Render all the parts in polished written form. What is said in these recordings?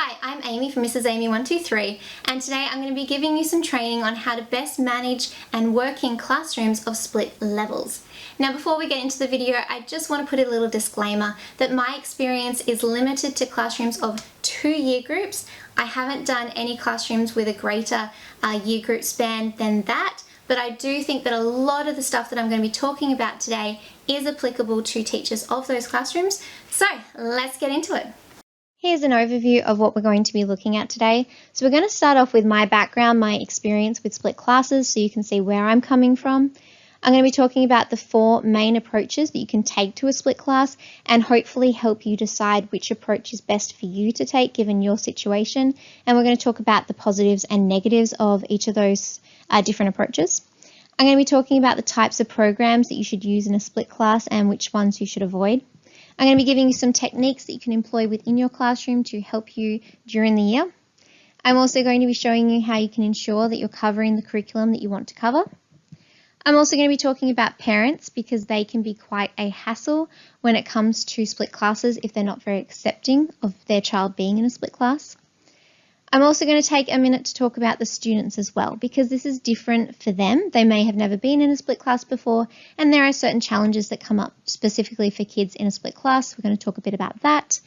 Hi, I'm Amy from Mrs. Amy123, and today I'm going to be giving you some training on how to best manage and work in classrooms of split levels. Now before we get into the video, I just want to put a little disclaimer that my experience is limited to classrooms of 2 year groups. I haven't done any classrooms with a greater year group span than that, but I do think that a lot of the stuff that I'm going to be talking about today is applicable to teachers of those classrooms. So let's get into it. Here's an overview of what we're going to be looking at today. So we're going to start off with my background, my experience with split classes, so you can see where I'm coming from. I'm going to be talking about the 4 main approaches that you can take to a split class and hopefully help you decide which approach is best for you to take given your situation. And we're going to talk about the positives and negatives of each of those different approaches. I'm going to be talking about the types of programs that you should use in a split class and which ones you should avoid. I'm going to be giving you some techniques that you can employ within your classroom to help you during the year. I'm also going to be showing you how you can ensure that you're covering the curriculum that you want to cover. I'm also going to be talking about parents because they can be quite a hassle when it comes to split classes if they're not very accepting of their child being in a split class. I'm also going to take a minute to talk about the students as well because this is different for them. They may have never been in a split class before and there are certain challenges that come up specifically for kids in a split class. We're going to talk a bit about that.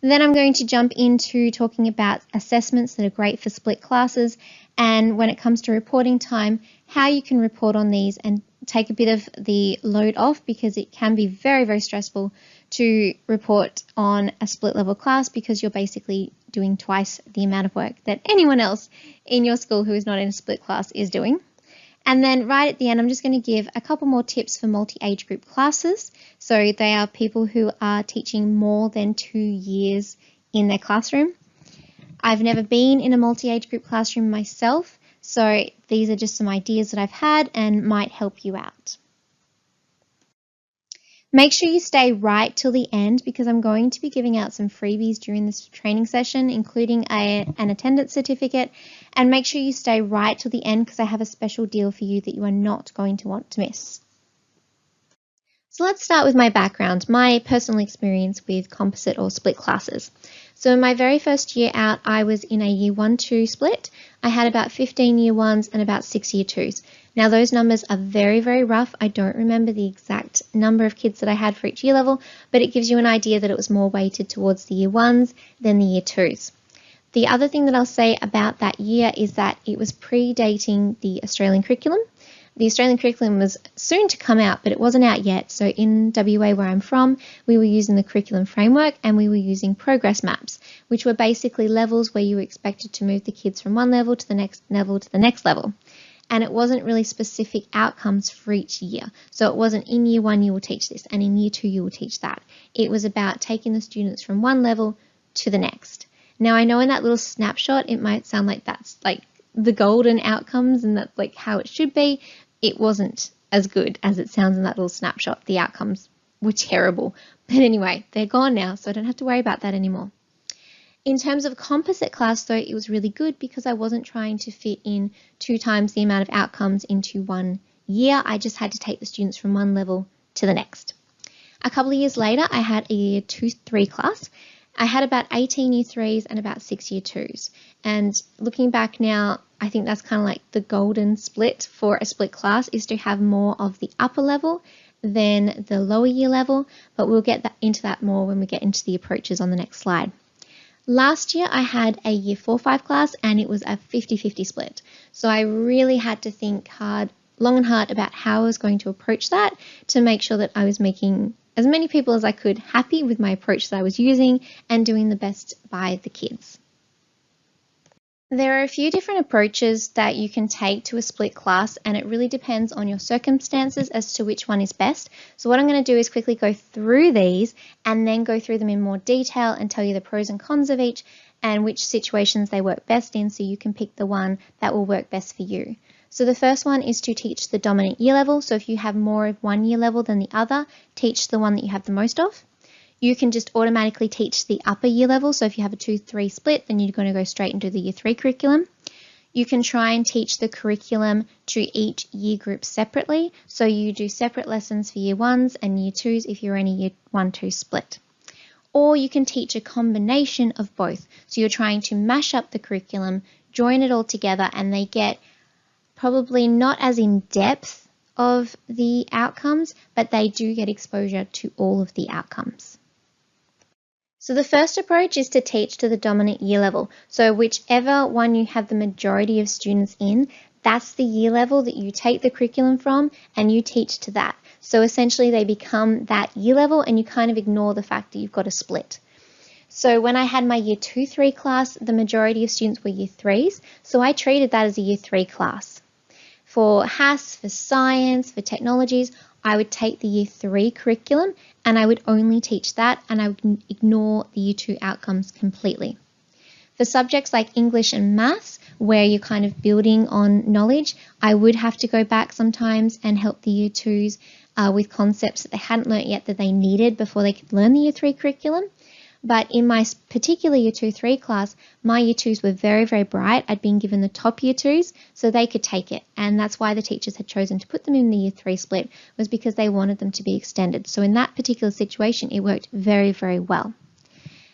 And then I'm going to jump into talking about assessments that are great for split classes and when it comes to reporting time, how you can report on these and take a bit of the load off because it can be very, very stressful to report on a split level class because you're basically doing twice the amount of work that anyone else in your school who is not in a split class is doing. And then right at the end, I'm just going to give a couple more tips for multi-age group classes. So they are people who are teaching more than 2 years in their classroom. I've never been in a multi-age group classroom myself, so these are just some ideas that I've had and might help you out. Make sure you stay right till the end because I'm going to be giving out some freebies during this training session, including an attendance certificate, and make sure you stay right till the end because I have a special deal for you that you are not going to want to miss. So let's start with my background, my personal experience with composite or split classes. So in my very first year out, I was in a year 1-2 split. I had about 15 year 1s and about 6 year 2s. Now those numbers are very, very rough. I don't remember the exact number of kids that I had for each year level, but it gives you an idea that it was more weighted towards the year 1s than the year 2s. The other thing that I'll say about that year is that it was predating the Australian curriculum. The Australian curriculum was soon to come out, but it wasn't out yet. So in WA, where I'm from, we were using the curriculum framework and we were using progress maps, which were basically levels where you were expected to move the kids from one level to the next level to the next level. And it wasn't really specific outcomes for each year. So it wasn't in year 1 you will teach this and in year 2 you will teach that. It was about taking the students from one level to the next. Now I know in that little snapshot it might sound like that's like the golden outcomes and that's like how it should be. It wasn't as good as it sounds in that little snapshot. The outcomes were terrible. But anyway, they're gone now, so I don't have to worry about that anymore. In terms of composite class, though, it was really good because I wasn't trying to fit in 2 times the amount of outcomes into 1 year. I just had to take the students from one level to the next. A couple of years later, I had a year 2-3 class. I had about 18 year 3s and about 6 year 2s. And looking back now, I think that's kind of like the golden split for a split class is to have more of the upper level than the lower year level, but we'll get into that more when we get into the approaches on the next slide. Last year I had a year 4-5 class and it was a 50-50 split. So I really had to think long and hard about how I was going to approach that to make sure that I was making as many people as I could happy with my approach that I was using and doing the best by the kids. There are a few different approaches that you can take to a split class and it really depends on your circumstances as to which one is best. So what I'm going to do is quickly go through these and then go through them in more detail and tell you the pros and cons of each and which situations they work best in so you can pick the one that will work best for you. So the first one is to teach the dominant year level. So if you have more of one year level than the other, teach the one that you have the most of. You can just automatically teach the upper year level. So if you have a 2-3 split, then you're going to go straight into the year 3 curriculum. You can try and teach the curriculum to each year group separately. So you do separate lessons for year 1s and year 2s if you're in a year 1-2 split. Or you can teach a combination of both. So you're trying to mash up the curriculum, join it all together, and they get probably not as in depth of the outcomes, but they do get exposure to all of the outcomes. So the first approach is to teach to the dominant year level. So whichever one you have the majority of students in, that's the year level that you take the curriculum from and you teach to that. So essentially they become that year level and you kind of ignore the fact that you've got a split. So when I had my year 2-3 class, the majority of students were year 3s. So I treated that as a year 3 class. For HAS, for science, for technologies, I would take the year 3 curriculum and I would only teach that and I would ignore the year 2 outcomes completely. For subjects like English and maths, where you're kind of building on knowledge, I would have to go back sometimes and help the year 2s with concepts that they hadn't learnt yet that they needed before they could learn the year 3 curriculum. But in my particular year 2-3 class, my year 2s were very, very bright. I'd been given the top year 2s so they could take it. And that's why the teachers had chosen to put them in the year 3 split, was because they wanted them to be extended. So in that particular situation, it worked very, very well.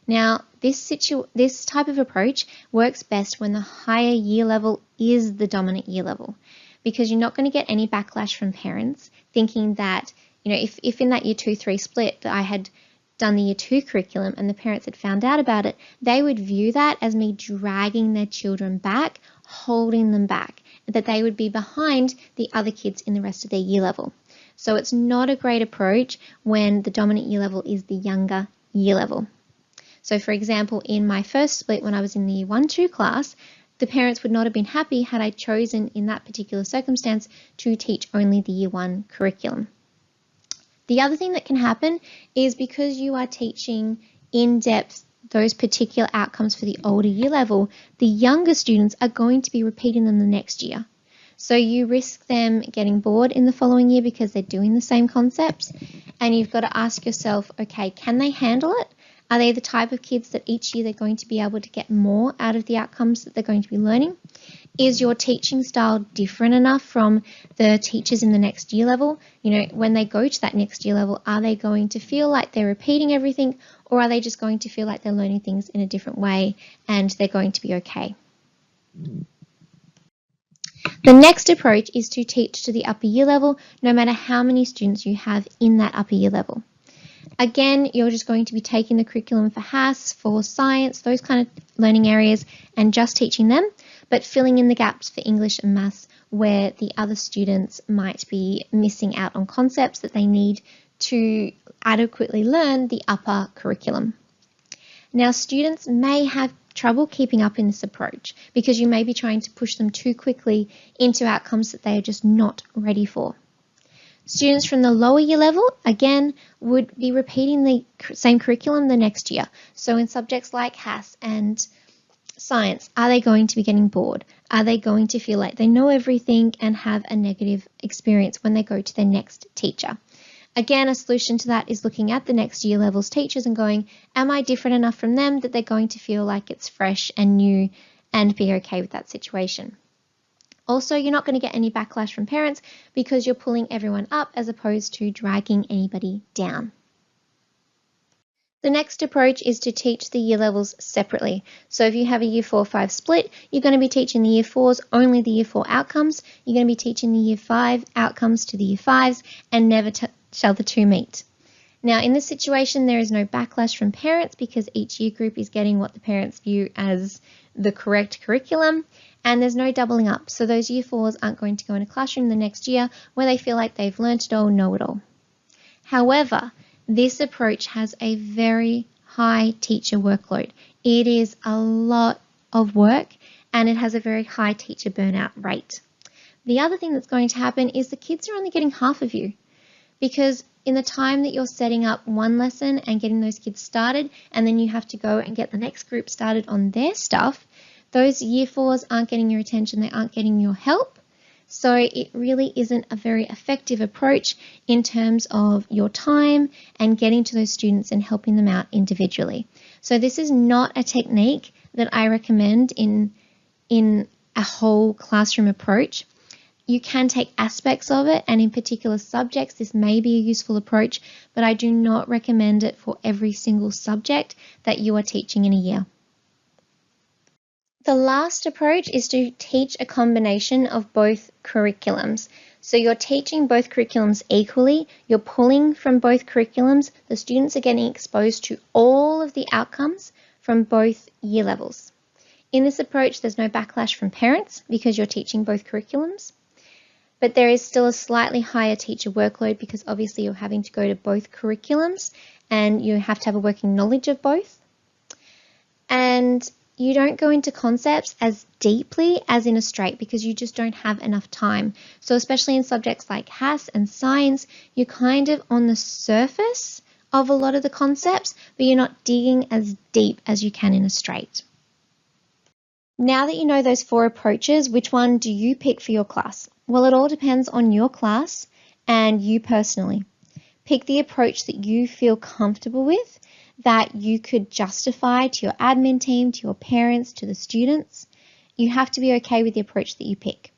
Now, this type of approach works best when the higher year level is the dominant year level, because you're not going to get any backlash from parents thinking that, you know, if in that year 2-3 split that I had done the year 2 curriculum and the parents had found out about it, they would view that as me dragging their children back, holding them back, that they would be behind the other kids in the rest of their year level. So it's not a great approach when the dominant year level is the younger year level. So for example, in my first split when I was in the year 1-2 class, the parents would not have been happy had I chosen in that particular circumstance to teach only the year 1 curriculum. The other thing that can happen is because you are teaching in depth those particular outcomes for the older year level, the younger students are going to be repeating them the next year. So you risk them getting bored in the following year because they're doing the same concepts, and you've got to ask yourself, okay, can they handle it? Are they the type of kids that each year they're going to be able to get more out of the outcomes that they're going to be learning? Is your teaching style different enough from the teachers in the next year level? You know, when they go to that next year level, are they going to feel like they're repeating everything, or are they just going to feel like they're learning things in a different way and they're going to be okay? The next approach is to teach to the upper year level, no matter how many students you have in that upper year level. Again, you're just going to be taking the curriculum for HAS, for science, those kind of learning areas, and just teaching them, but filling in the gaps for English and maths where the other students might be missing out on concepts that they need to adequately learn the upper curriculum. Now, students may have trouble keeping up in this approach because you may be trying to push them too quickly into outcomes that they are just not ready for. Students from the lower year level, again, would be repeating the same curriculum the next year. So in subjects like HAS and science, are they going to be getting bored? Are they going to feel like they know everything and have a negative experience when they go to their next teacher? Again, a solution to that is looking at the next year level's teachers and going, am I different enough from them that they're going to feel like it's fresh and new and be okay with that situation? Also, you're not going to get any backlash from parents because you're pulling everyone up as opposed to dragging anybody down. The next approach is to teach the year levels separately. So if you have a year 4-5 split, you're going to be teaching the year 4s only the year 4 outcomes. You're going to be teaching the year 5 outcomes to the year 5s, and never shall the two meet. Now, in this situation, there is no backlash from parents because each year group is getting what the parents view as the correct curriculum, and there's no doubling up. So those year 4s aren't going to go in a classroom the next year where they feel like they've learnt it all, know it all. However, this approach has a very high teacher workload. It is a lot of work and it has a very high teacher burnout rate. The other thing that's going to happen is the kids are only getting half of you, because in the time that you're setting up one lesson and getting those kids started, and then you have to go and get the next group started on their stuff, those year 4s aren't getting your attention, they aren't getting your help. So it really isn't a very effective approach in terms of your time and getting to those students and helping them out individually. So this is not a technique that I recommend in a whole classroom approach. You can take aspects of it, and in particular subjects, this may be a useful approach, but I do not recommend it for every single subject that you are teaching in a year. The last approach is to teach a combination of both curriculums. So you're teaching both curriculums equally, you're pulling from both curriculums, the students are getting exposed to all of the outcomes from both year levels. In this approach, there's no backlash from parents because you're teaching both curriculums, but there is still a slightly higher teacher workload because obviously you're having to go to both curriculums and you have to have a working knowledge of both. And you don't go into concepts as deeply as in a straight because you just don't have enough time. So especially in subjects like HASS and science, you're kind of on the surface of a lot of the concepts, but you're not digging as deep as you can in a straight. Now that you know those 4 approaches, which one do you pick for your class? Well, it all depends on your class and you personally. Pick the approach that you feel comfortable with, that you could justify to your admin team, to your parents, to the students. You have to be okay with the approach that you pick.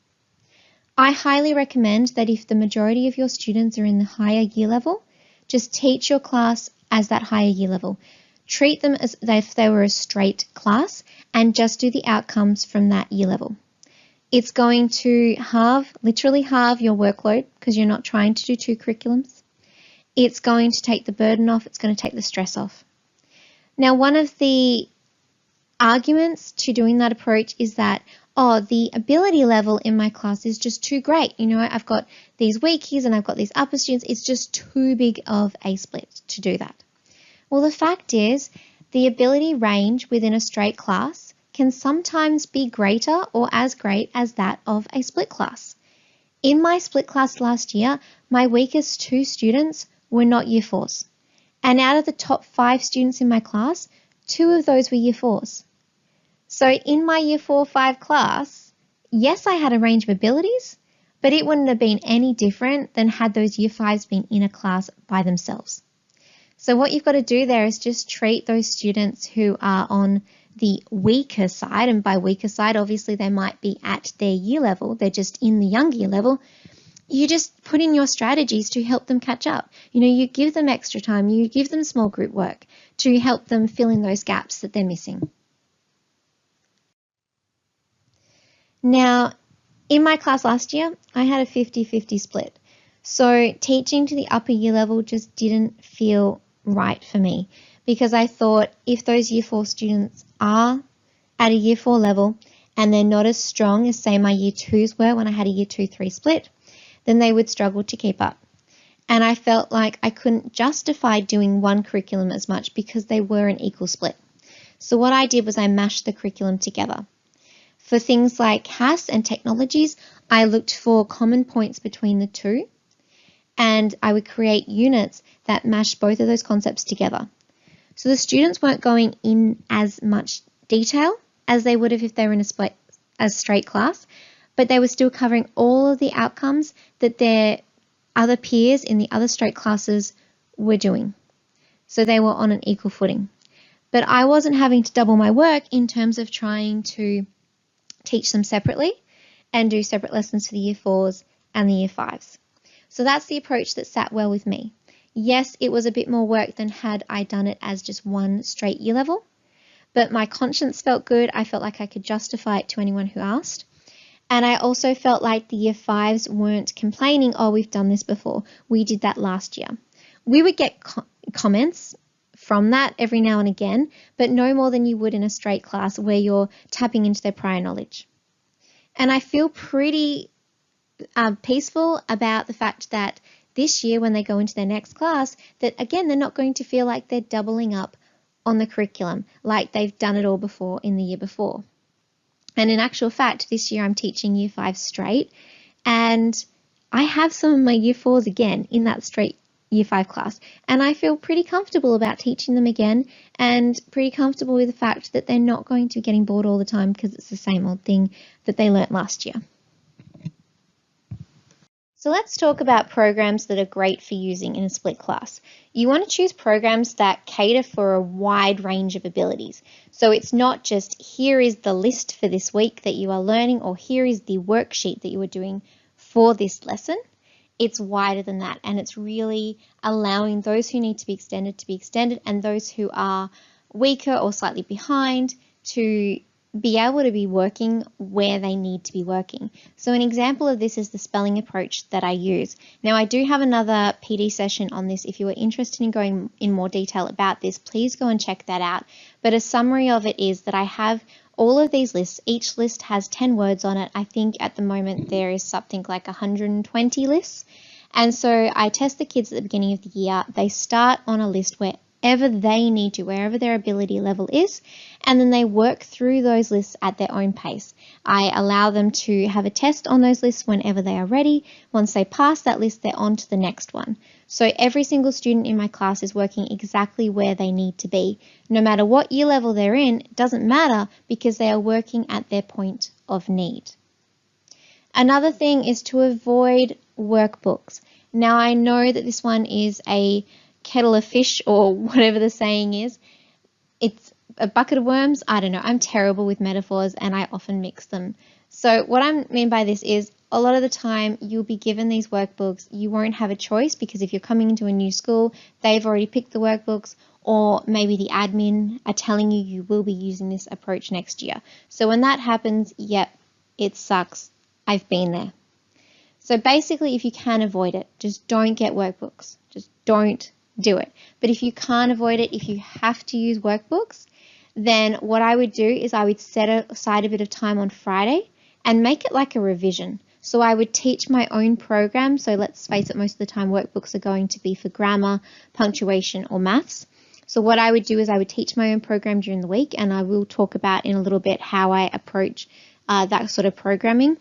I highly recommend that if the majority of your students are in the higher year level, just teach your class as that higher year level. Treat them as if they were a straight class and just do the outcomes from that year level. It's going to literally halve your workload because you're not trying to do 2 curriculums. It's going to take the burden off. It's going to take the stress off. Now, one of the arguments to doing that approach is that, the ability level in my class is just too great. I've got these weakies and I've got these upper students. It's just too big of a split to do that. Well, the fact is the ability range within a straight class can sometimes be greater or as great as that of a split class. In my split class last year, my weakest 2 students were not year 4s. And out of the top 5 students in my class, 2 of those were year 4s. So in my year 4-5 class, yes, I had a range of abilities, but it wouldn't have been any different than had those year 5s been in a class by themselves. So what you've got to do there is just treat those students who are on the weaker side, and by weaker side, obviously they might be at their year level, they're just in the younger year level. You just put in your strategies to help them catch up. You give them extra time, you give them small group work to help them fill in those gaps that they're missing. Now, in my class last year, I had a 50-50 split. So teaching to the upper year level just didn't feel right for me because I thought if those year 4 students are at a year 4 level and they're not as strong as, say, my year 2s were when I had a year 2-3 split, then they would struggle to keep up. And I felt like I couldn't justify doing one curriculum as much because they were an equal split. So what I did was I mashed the curriculum together. For things like HASS and technologies, I looked for common points between the 2, and I would create units that mashed both of those concepts together. So the weren't going in as much detail as they would have if they were in a straight class, but they were still covering all of the outcomes that their other peers in the other straight classes were doing. So they were on an equal footing. But I wasn't having to double my work in terms of trying to teach them separately and do separate lessons for the year 4s and the year 5s. So that's the approach that sat well with me. Yes, it was a bit more work than had I done it as just one straight year level, but my conscience felt good. I felt like I could justify it to anyone who asked. And I also felt like the year 5s weren't complaining, we've done this before. We did that last year. We would get comments from that every now and again, but no more than you would in a straight class where you're tapping into their prior knowledge. And I feel pretty peaceful about the fact that this year when they go into their next class, that again, they're not going to feel like they're doubling up on the curriculum like they've done it all before in the year before. And in actual fact, this year I'm teaching year 5 straight, and I have some of my year 4s again in that straight year 5 class, and I feel pretty comfortable about teaching them again and pretty comfortable with the fact that they're not going to be getting bored all the time because it's the same old thing that they learnt last year. So let's talk about programs that are great for using in a split class. You want to choose programs that cater for a wide range of abilities. So it's not just here is the list for this week that you are learning, or here is the worksheet that you are doing for this lesson, it's wider than that, and it's really allowing those who need to be extended and those who are weaker or slightly behind to be able to be working where they need to be working. So an example of this is the spelling approach that I use. Now, I do have another PD session on this. If you are interested in going in more detail about this, please go and check that out. But a summary of it is that I have all of these lists. Each list has 10 words on it. I think at the moment there is something like 120 lists. And so I test the kids at the beginning of the year. They start on a list wherever they need to, wherever their ability level is, and then they work through those lists at their own pace. I allow them to have a test on those lists whenever they are ready. Once they pass that list, they're on to the next one. So every single student in my class is working exactly where they need to be. No matter what year level they're in, it doesn't matter because they are working at their point of need. Another thing is to avoid workbooks. Now, I know that this one is a kettle of fish or whatever the saying is. It's a bucket of worms. I don't know. I'm terrible with metaphors and I often mix them. So what I mean by this is a lot of the time you'll be given these workbooks. You won't have a choice because if you're coming into a new school, they've already picked the workbooks, or maybe the admin are telling you you will be using this approach next year. So when that happens, yep, it sucks. I've been there. So basically, if you can avoid it, just don't get workbooks. Just don't do it. But if you can't avoid it, if you have to use workbooks, then what I would do is I would set aside a bit of time on Friday and make it like a revision. So I would teach my own program. So let's face it, most of the time workbooks are going to be for grammar, punctuation, or maths. So what I would do is I would teach my own program during the week, and I will talk about in a little bit how I approach that sort of programming.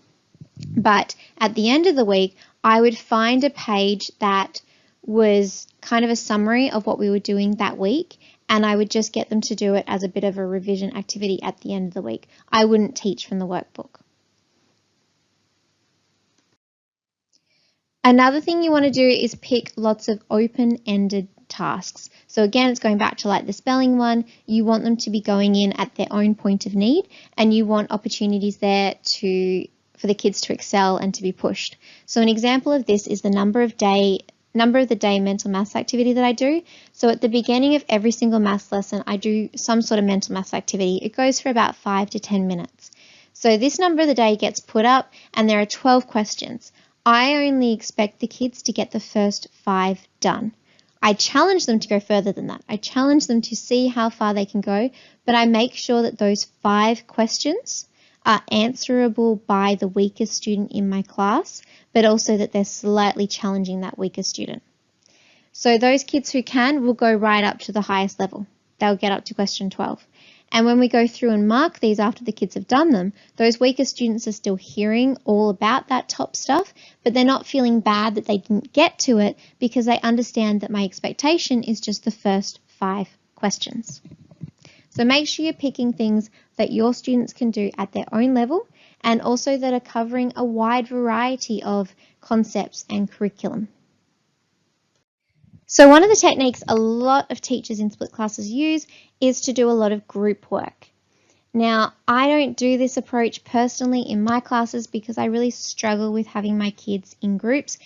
But at the end of the week, I would find a page that was kind of a summary of what we were doing that week, and I would just get them to do it as a bit of a revision activity at the end of the week. I wouldn't teach from the workbook. Another thing you want to do is pick lots of open-ended tasks. So again, it's going back to like the spelling one. You want them to be going in at their own point of need, and you want opportunities there for the kids to excel and to be pushed. So an example of this is the number of the day mental maths activity that I do. So at the beginning of every single maths lesson, I do some sort of mental maths activity. It goes for about 5 to 10 minutes. So this number of the day gets put up and there are 12 questions. I only expect the kids to get the first 5 done. I challenge them to go further than that. I challenge them to see how far they can go, but I make sure that those 5 questions are answerable by the weakest student in my class, but also that they're slightly challenging that weaker student. So those kids who can will go right up to the highest level. They'll get up to question 12. And when we go through and mark these after the kids have done them, those weaker students are still hearing all about that top stuff, but they're not feeling bad that they didn't get to it because they understand that my expectation is just the first 5 questions. So make sure you're picking things that your students can do at their own level and also that are covering a wide variety of concepts and curriculum. So one of the techniques a lot of teachers in split classes use is to do a lot of group work. Now, I don't do this approach personally in my classes because I really struggle with having my kids in groups.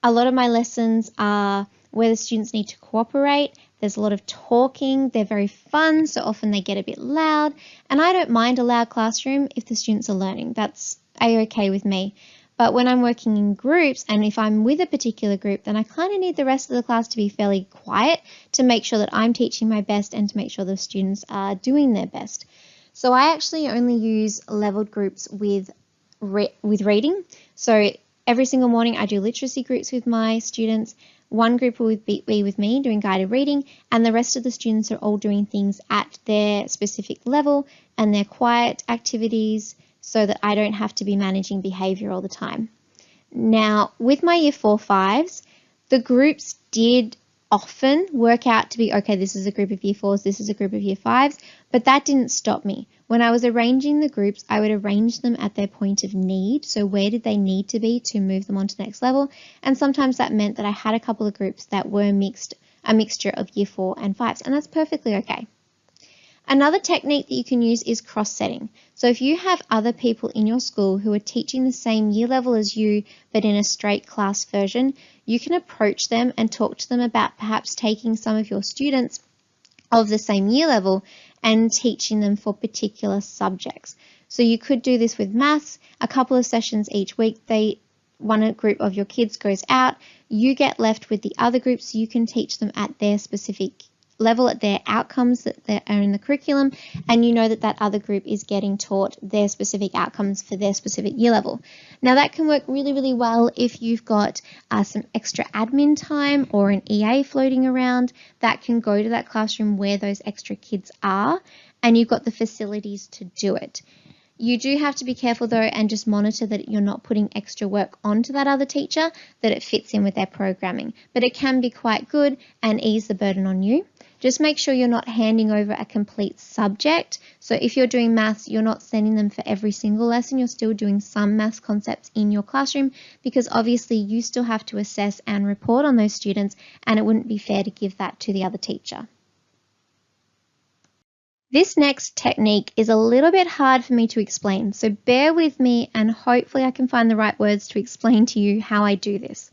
A lot of my lessons are where the students need to cooperate. There's a lot of talking. They're very fun, so often they get a bit loud. And I don't mind a loud classroom if the students are learning. That's a-okay with me. But when I'm working in groups, and if I'm with a particular group, then I kind of need the rest of the class to be fairly quiet to make sure that I'm teaching my best and to make sure the students are doing their best. So I actually only use leveled groups with reading. So every single morning I do literacy groups with my students. One group will be with me doing guided reading, and the rest of the students are all doing things at their specific level and their quiet activities so that I don't have to be managing behaviour all the time. Now, with my Year 4-5s, the groups did often work out to be, okay, this is a group of Year 4s, this is a group of Year 5s, but that didn't stop me. When I was arranging the groups, I would arrange them at their point of need. So where did they need to be to move them on to the next level? And sometimes that meant that I had a couple of groups that were a mixture of Year 4 and 5s, and that's perfectly okay. Another technique that you can use is cross-setting. So if you have other people in your school who are teaching the same year level as you, but in a straight class version, you can approach them and talk to them about perhaps taking some of your students of the same year level and teaching them for particular subjects. So you could do this with maths, a couple of sessions each week. One group of your kids goes out, you get left with the other group so you can teach them at their specific level, at their outcomes that are in the curriculum, and you know that that other group is getting taught their specific outcomes for their specific year level. Now that can work really, really well if you've got some extra admin time or an EA floating around that can go to that classroom where those extra kids are, and you've got the facilities to do it. You do have to be careful though and just monitor that you're not putting extra work onto that other teacher, that it fits in with their programming. But it can be quite good and ease the burden on you. Just make sure you're not handing over a complete subject. So if you're doing maths, you're not sending them for every single lesson. You're still doing some maths concepts in your classroom because obviously you still have to assess and report on those students, and it wouldn't be fair to give that to the other teacher. This next technique is a little bit hard for me to explain, so bear with me and hopefully I can find the right words to explain to you how I do this.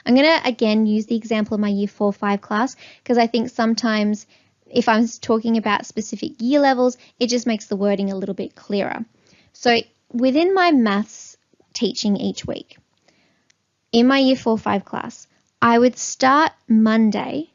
I'm going to again use the example of my Year 4-5 class because I think sometimes if I'm talking about specific year levels, it just makes the wording a little bit clearer. So within my maths teaching each week, in my Year 4-5 class, I would start Monday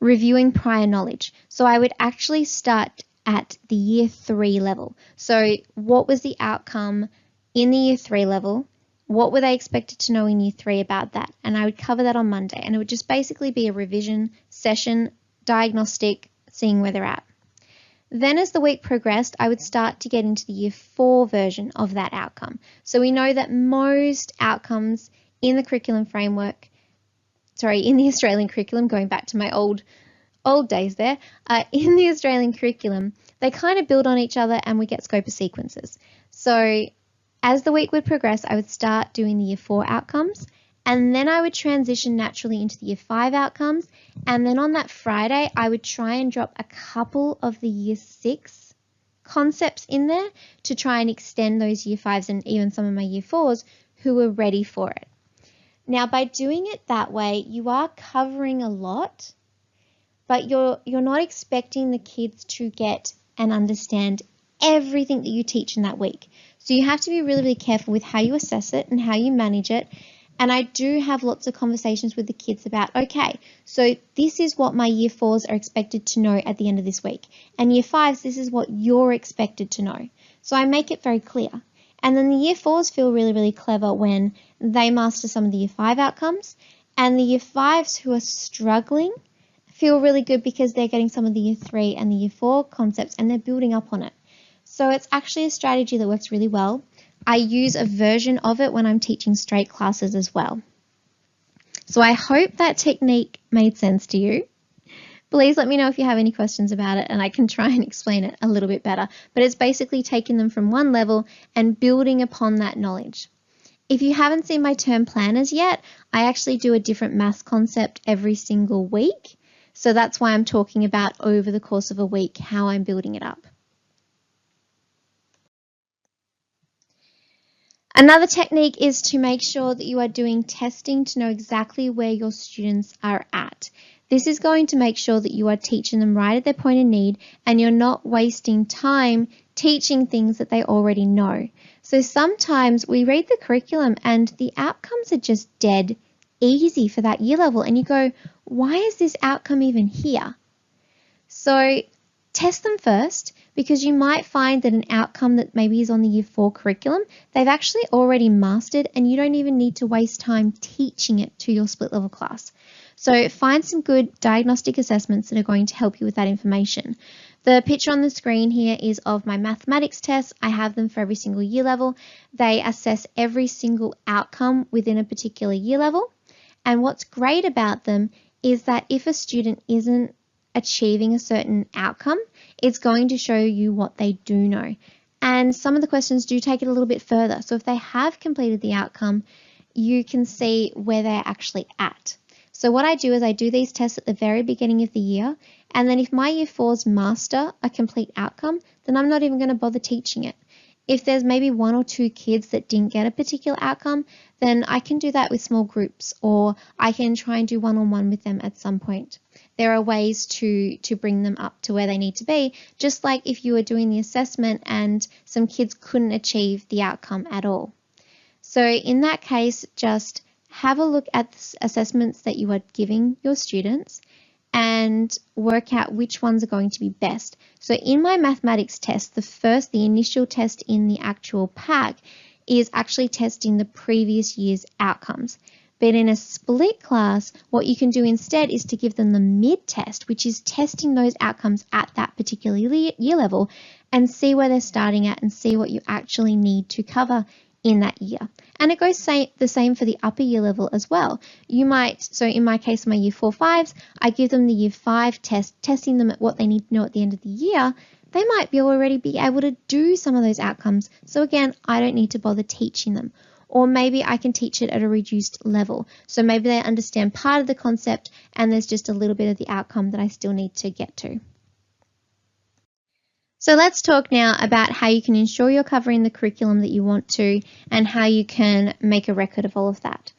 reviewing prior knowledge. So I would actually start at the Year 3 level. So what was the outcome in the Year 3 level? What were they expected to know in Year 3 about that? And I would cover that on Monday, and it would just basically be a revision session, diagnostic, seeing where they're at. Then as the week progressed, I would start to get into the Year 4 version of that outcome. So we know that most outcomes in the curriculum framework, in the Australian curriculum, going back to my old days there, in the Australian curriculum, they kind of build on each other and we get scope of sequences. So as the week would progress, I would start doing the Year 4 outcomes, and then I would transition naturally into the Year 5 outcomes, and then on that Friday, I would try and drop a couple of the Year 6 concepts in there to try and extend those Year 5s and even some of my Year 4s who were ready for it. Now, by doing it that way, you are covering a lot, but you're not expecting the kids to get and understand everything that you teach in that week. So you have to be really, really careful with how you assess it and how you manage it. And I do have lots of conversations with the kids about, okay, so this is what my Year 4s are expected to know at the end of this week. And Year 5s, this is what you're expected to know. So I make it very clear. And then the Year 4s feel really, really clever when they master some of the Year 5 outcomes. And the Year 5s who are struggling feel really good because they're getting some of the Year 3 and the Year 4 concepts and they're building up on it. So it's actually a strategy that works really well. I use a version of it when I'm teaching straight classes as well. So I hope that technique made sense to you. Please let me know if you have any questions about it and I can try and explain it a little bit better. But it's basically taking them from one level and building upon that knowledge. If you haven't seen my term planners yet, I actually do a different maths concept every single week. So that's why I'm talking about over the course of a week how I'm building it up. Another technique is to make sure that you are doing testing to know exactly where your students are at. This is going to make sure that you are teaching them right at their point of need and you're not wasting time teaching things that they already know. So sometimes we read the curriculum and the outcomes are just dead easy for that year level and you go, why is this outcome even here? So test them first because you might find that an outcome that maybe is on the Year 4 curriculum, they've actually already mastered and you don't even need to waste time teaching it to your split level class. So find some good diagnostic assessments that are going to help you with that information. The picture on the screen here is of my mathematics tests. I have them for every single year level. They assess every single outcome within a particular year level. And what's great about them is that if a student isn't achieving a certain outcome, it's going to show you what they do know. And some of the questions do take it a little bit further. So if they have completed the outcome, you can see where they're actually at. So what I do is I do these tests at the very beginning of the year, and then if my year 4s master a complete outcome, then I'm not even going to bother teaching it. If there's maybe 1 or 2 kids that didn't get a particular outcome, then I can do that with small groups, or I can try and do one-on-one with them at some point. There are ways to bring them up to where they need to be, just like if you were doing the assessment and some kids couldn't achieve the outcome at all. So in that case, just have a look at the assessments that you are giving your students and work out which ones are going to be best. So in my mathematics test, the initial test in the actual pack is actually testing the previous year's outcomes. But in a split class, what you can do instead is to give them the mid-test, which is testing those outcomes at that particular year level and see where they're starting at and see what you actually need to cover in that year. And it goes the same for the upper year level as well. So in my case, my year 4-5s, I give them the year 5 test, testing them at what they need to know at the end of the year. They might already be able to do some of those outcomes. So again, I don't need to bother teaching them. Or maybe I can teach it at a reduced level. So maybe they understand part of the concept and there's just a little bit of the outcome that I still need to get to. So let's talk now about how you can ensure you're covering the curriculum that you want to and how you can make a record of all of that.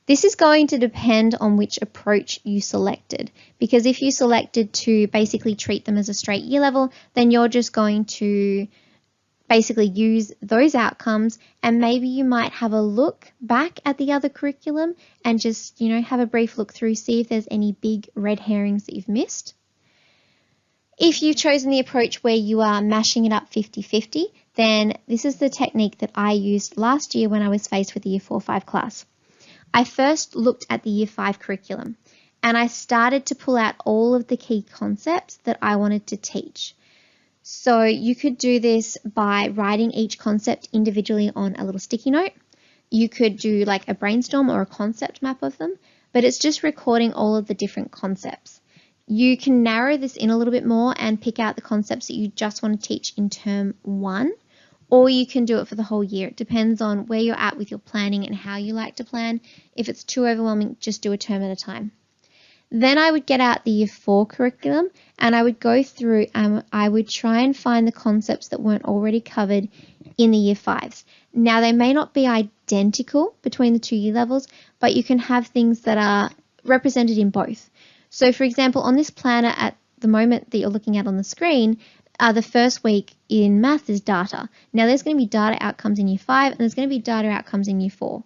This is going to depend on which approach you selected, because if you selected to basically treat them as a straight year level, then you're just going to basically use those outcomes, and maybe you might have a look back at the other curriculum and just, have a brief look through, see if there's any big red herrings that you've missed. If you've chosen the approach where you are mashing it up 50-50, then this is the technique that I used last year when I was faced with the year 4-5 class. I first looked at the year 5 curriculum and I started to pull out all of the key concepts that I wanted to teach. So you could do this by writing each concept individually on a little sticky note. You could do like a brainstorm or a concept map of them, but it's just recording all of the different concepts. You can narrow this in a little bit more and pick out the concepts that you just want to teach in term 1, or you can do it for the whole year. It depends on where you're at with your planning and how you like to plan. If it's too overwhelming, just do a term at a time. Then I would get out the year 4 curriculum and I would go through and I would try and find the concepts that weren't already covered in the year 5s. Now they may not be identical between the 2 year levels, but you can have things that are represented in both. So for example, on this planner at the moment that you're looking at on the screen, the first week in math is data. Now there's going to be data outcomes in year 5 and there's going to be data outcomes in year 4.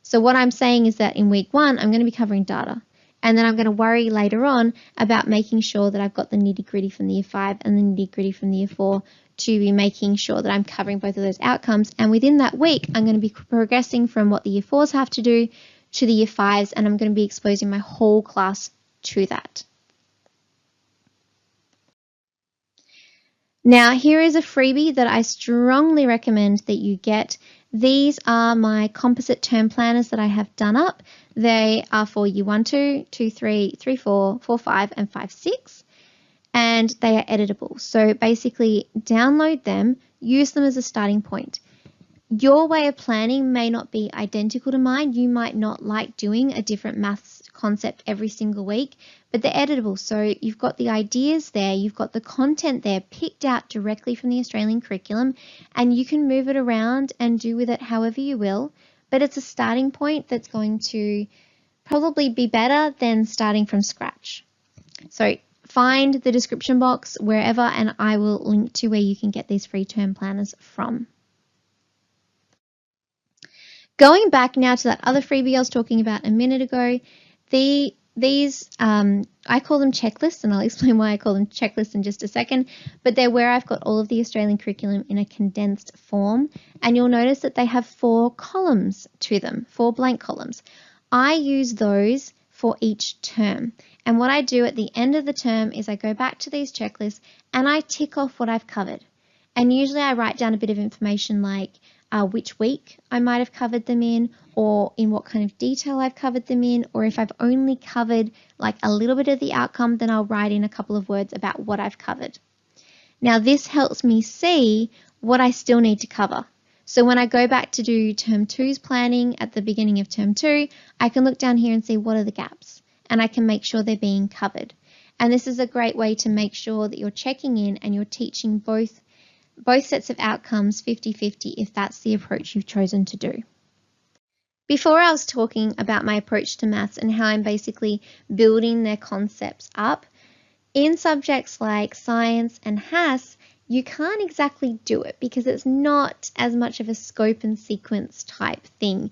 So what I'm saying is that in week 1, I'm going to be covering data. And then I'm going to worry later on about making sure that I've got the nitty-gritty from the year 5 and the nitty-gritty from the year 4 to be making sure that I'm covering both of those outcomes. And within that week, I'm going to be progressing from what the year 4s have to do to the year 5s, and I'm going to be exposing my whole class to that. Now, here is a freebie that I strongly recommend that you get. These are my composite term planners that I have done up. They are for year 1, 2, 2, 3, 3, 4, 4, 5, and 5, 6. And they are editable. So basically download them, use them as a starting point. Your way of planning may not be identical to mine. You might not like doing a different maths concept every single week, but they're editable. So you've got the ideas there, you've got the content there picked out directly from the Australian curriculum, and you can move it around and do with it however you will. But it's a starting point that's going to probably be better than starting from scratch. So find the description box wherever, and I will link to where you can get these free term planners from. Going back now to that other freebie I was talking about a minute ago, these I call them checklists, and I'll explain why I call them checklists in just a second, but they're where I've got all of the Australian curriculum in a condensed form, and you'll notice that they have 4 columns to them, 4 blank columns. I use those for each term, and what I do at the end of the term is I go back to these checklists and I tick off what I've covered. And usually I write down a bit of information like which week I might have covered them in, or in what kind of detail I've covered them in, or if I've only covered like a little bit of the outcome, then I'll write in a couple of words about what I've covered. Now this helps me see what I still need to cover. So when I go back to do term 2's planning at the beginning of term 2, I can look down here and see what are the gaps, and I can make sure they're being covered. And this is a great way to make sure that you're checking in and you're teaching both sets of outcomes 50-50 if that's the approach you've chosen to do. Before I was talking about my approach to maths and how I'm basically building their concepts up, in subjects like science and HASS, you can't exactly do it because it's not as much of a scope and sequence type thing.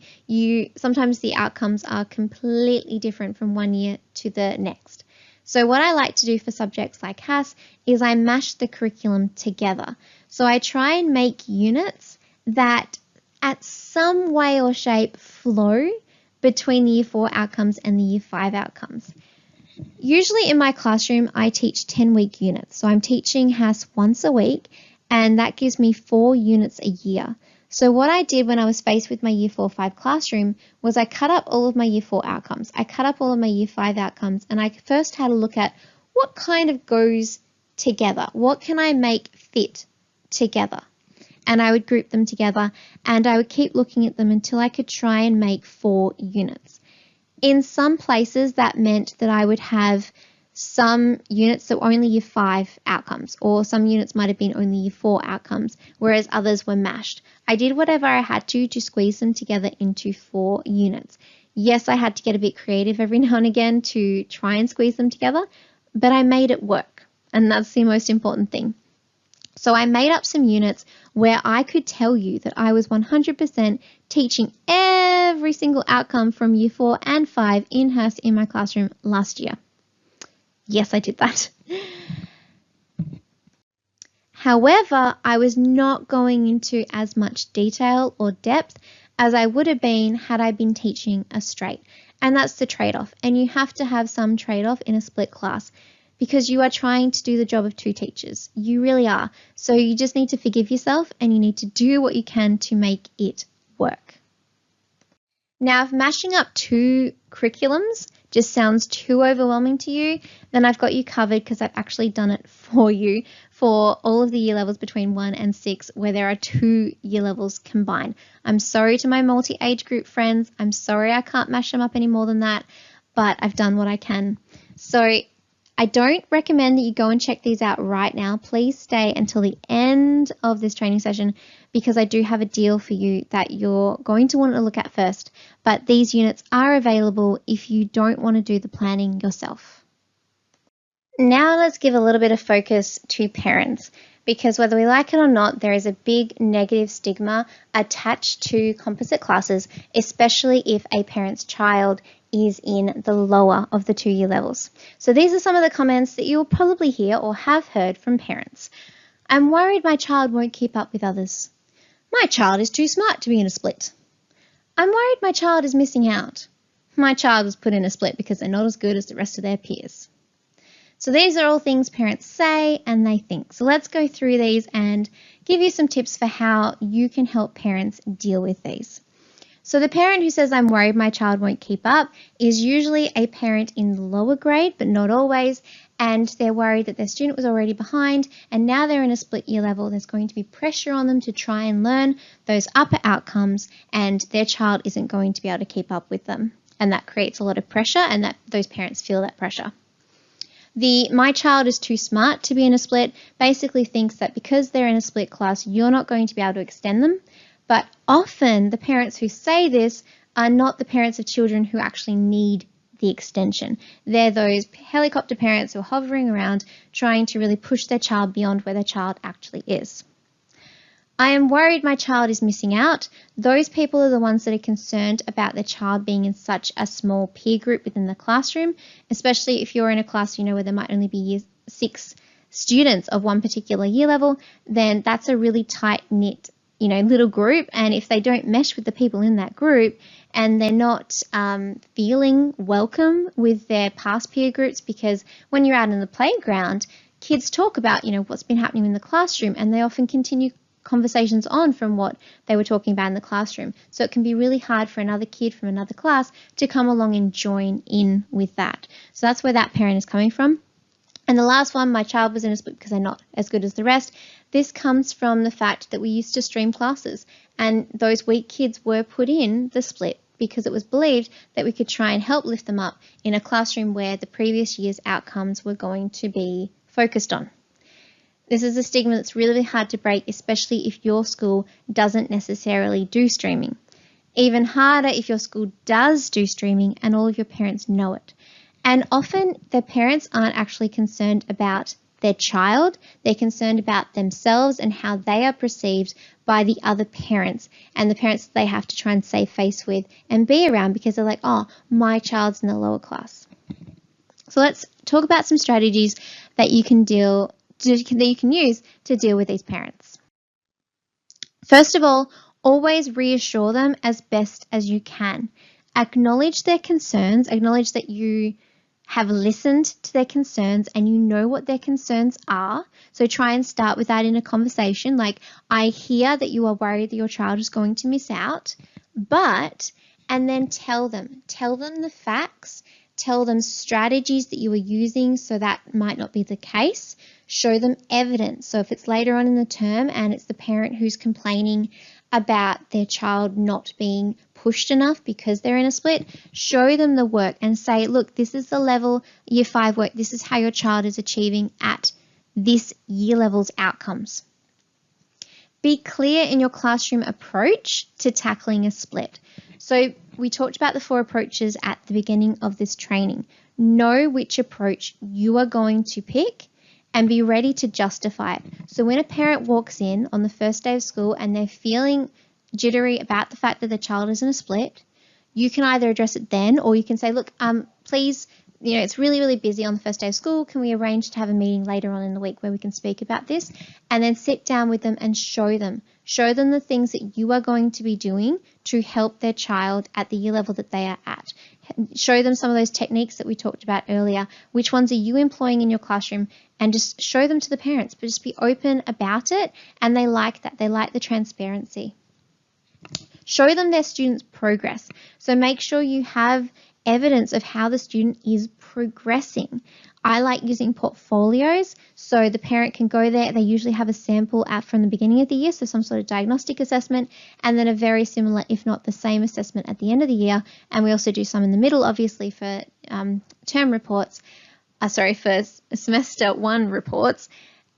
Sometimes the outcomes are completely different from one year to the next. So what I like to do for subjects like HASS is I mash the curriculum together. So I try and make units that at some way or shape flow between the Year 4 outcomes and the Year 5 outcomes. Usually in my classroom, I teach 10-week units. So I'm teaching HASS once a week, and that gives me 4 units a year. So what I did when I was faced with my Year 4-5 classroom was I cut up all of my Year 4 outcomes. I cut up all of my Year 5 outcomes, and I first had a look at what kind of goes together. What can I make fit together? And I would group them together, and I would keep looking at them until I could try and make 4 units. In some places, that meant that I would have some units that were only Year 5 outcomes, or some units might have been only Year 4 outcomes, whereas others were mashed. I did whatever I had to squeeze them together into 4 units. Yes, I had to get a bit creative every now and again to try and squeeze them together, but I made it work, and that's the most important thing. So I made up some units where I could tell you that I was 100% teaching every single outcome from Year 4 and 5 in HASS in my classroom last year. Yes, I did that. However, I was not going into as much detail or depth as I would have been had I been teaching a straight. And that's the trade-off. And you have to have some trade-off in a split class, because you are trying to do the job of 2 teachers. You really are. So you just need to forgive yourself, and you need to do what you can to make it work. Now, if mashing up 2 curriculums just sounds too overwhelming to you, then I've got you covered, because I've actually done it for you for all of the year levels between 1 and 6 where there are 2 year levels combined. I'm sorry to my multi-age group friends. I'm sorry I can't mash them up any more than that, but I've done what I can. So I don't recommend that you go and check these out right now. Please stay until the end of this training session, because I do have a deal for you that you're going to want to look at first. But these units are available if you don't want to do the planning yourself. Now let's give a little bit of focus to parents, because whether we like it or not, there is a big negative stigma attached to composite classes, especially if a parent's child is in the lower of the 2 year levels. So these are some of the comments that you'll probably hear or have heard from parents. I'm worried my child won't keep up with others. My child is too smart to be in a split. I'm worried my child is missing out. My child was put in a split because they're not as good as the rest of their peers. So these are all things parents say and they think. So let's go through these and give you some tips for how you can help parents deal with these. So the parent who says, I'm worried my child won't keep up, is usually a parent in the lower grade, but not always, and they're worried that their student was already behind, and now they're in a split year level. There's going to be pressure on them to try and learn those upper outcomes, and their child isn't going to be able to keep up with them. And that creates a lot of pressure, and that those parents feel that pressure. The my child is too smart to be in a split basically thinks that because they're in a split class, you're not going to be able to extend them. But often the parents who say this are not the parents of children who actually need the extension. They're those helicopter parents who are hovering around trying to really push their child beyond where their child actually is. I am worried my child is missing out. Those people are the ones that are concerned about their child being in such a small peer group within the classroom, especially if you're in a class, where there might only be year 6 students of one particular year level, then that's a really tight-knit little group, and if they don't mesh with the people in that group and they're not feeling welcome with their past peer groups, because when you're out in the playground, kids talk about, what's been happening in the classroom, and they often continue conversations on from what they were talking about in the classroom. So it can be really hard for another kid from another class to come along and join in with that. So that's where that parent is coming from. And the last one, my child was in a split because they're not as good as the rest. This comes from the fact that we used to stream classes, and those weak kids were put in the split because it was believed that we could try and help lift them up in a classroom where the previous year's outcomes were going to be focused on. This is a stigma that's really hard to break, especially if your school doesn't necessarily do streaming. Even harder if your school does do streaming and all of your parents know it. And often the parents aren't actually concerned about their child, they're concerned about themselves and how they are perceived by the other parents and the parents they have to try and save face with and be around because they're like, oh, my child's in the lower class. So let's talk about some strategies that you can use to deal with these parents. First of all, always reassure them as best as you can. Acknowledge their concerns, acknowledge that you have listened to their concerns and you know what their concerns are. So try and start with that in a conversation like, I hear that you are worried that your child is going to miss out, and then tell them the facts, tell them strategies that you are using so that might not be the case. Show them evidence. So if it's later on in the term and it's the parent who's complaining about their child not being pushed enough because they're in a split, show them the work and say, look, this is the level year 5 work. This is how your child is achieving at this year level's outcomes. Be clear in your classroom approach to tackling a split. So we talked about the 4 approaches at the beginning of this training. Know which approach you are going to pick and be ready to justify it. So when a parent walks in on the first day of school and they're feeling jittery about the fact that the child is in a split, you can either address it then or you can say, look, please, it's really, really busy on the first day of school. Can we arrange to have a meeting later on in the week where we can speak about this? And then sit down with them and show them the things that you are going to be doing to help their child at the year level that they are at. Show them some of those techniques that we talked about earlier. Which ones are you employing in your classroom? And just show them to the parents, but just be open about it. And they like that. They like the transparency. Show them their students' progress. So make sure you have evidence of how the student is progressing. I like using portfolios so the parent can go there. They usually have a sample out from the beginning of the year, so some sort of diagnostic assessment, and then a very similar, if not the same assessment at the end of the year. And we also do some in the middle, obviously, for term reports, for semester 1 reports.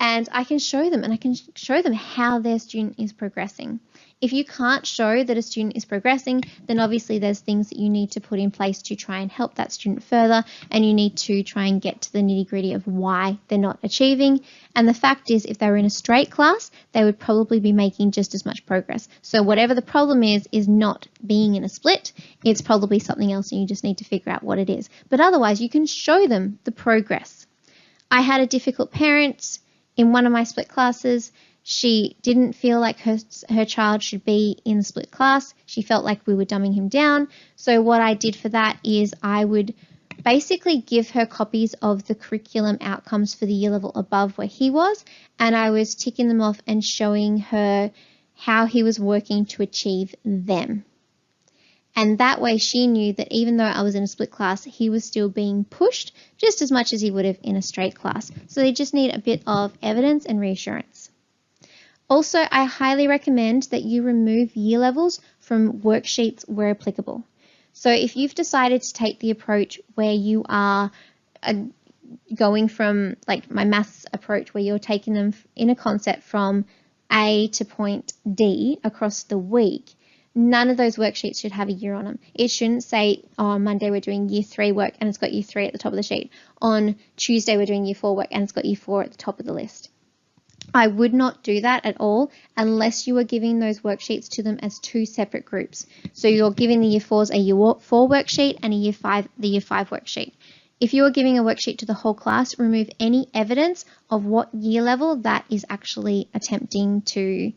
And I can show them, and I can show them how their student is progressing. If you can't show that a student is progressing, then obviously there's things that you need to put in place to try and help that student further, and you need to try and get to the nitty-gritty of why they're not achieving. And the fact is, if they were in a straight class, they would probably be making just as much progress. So whatever the problem is not being in a split. It's probably something else, and you just need to figure out what it is. But otherwise, you can show them the progress. I had a difficult parent in one of my split classes. She didn't feel like her child should be in the split class. She felt like we were dumbing him down. So what I did for that is I would basically give her copies of the curriculum outcomes for the year level above where he was, and I was ticking them off and showing her how he was working to achieve them. And that way she knew that even though I was in a split class, he was still being pushed just as much as he would have in a straight class. So they just need a bit of evidence and reassurance. Also, I highly recommend that you remove year levels from worksheets where applicable. So if you've decided to take the approach where you are going from, like my maths approach, where you're taking them in a concept from A to point D across the week, none of those worksheets should have a year on them. It shouldn't say, oh, on Monday we're doing year 3 work and it's got year 3 at the top of the sheet. On Tuesday we're doing year 4 work and it's got year 4 at the top of the list. I would not do that at all unless you are giving those worksheets to them as 2 separate groups. So you're giving the year 4s a year 4 worksheet and the year 5 worksheet. If you are giving a worksheet to the whole class, remove any evidence of what year level that is actually attempting to,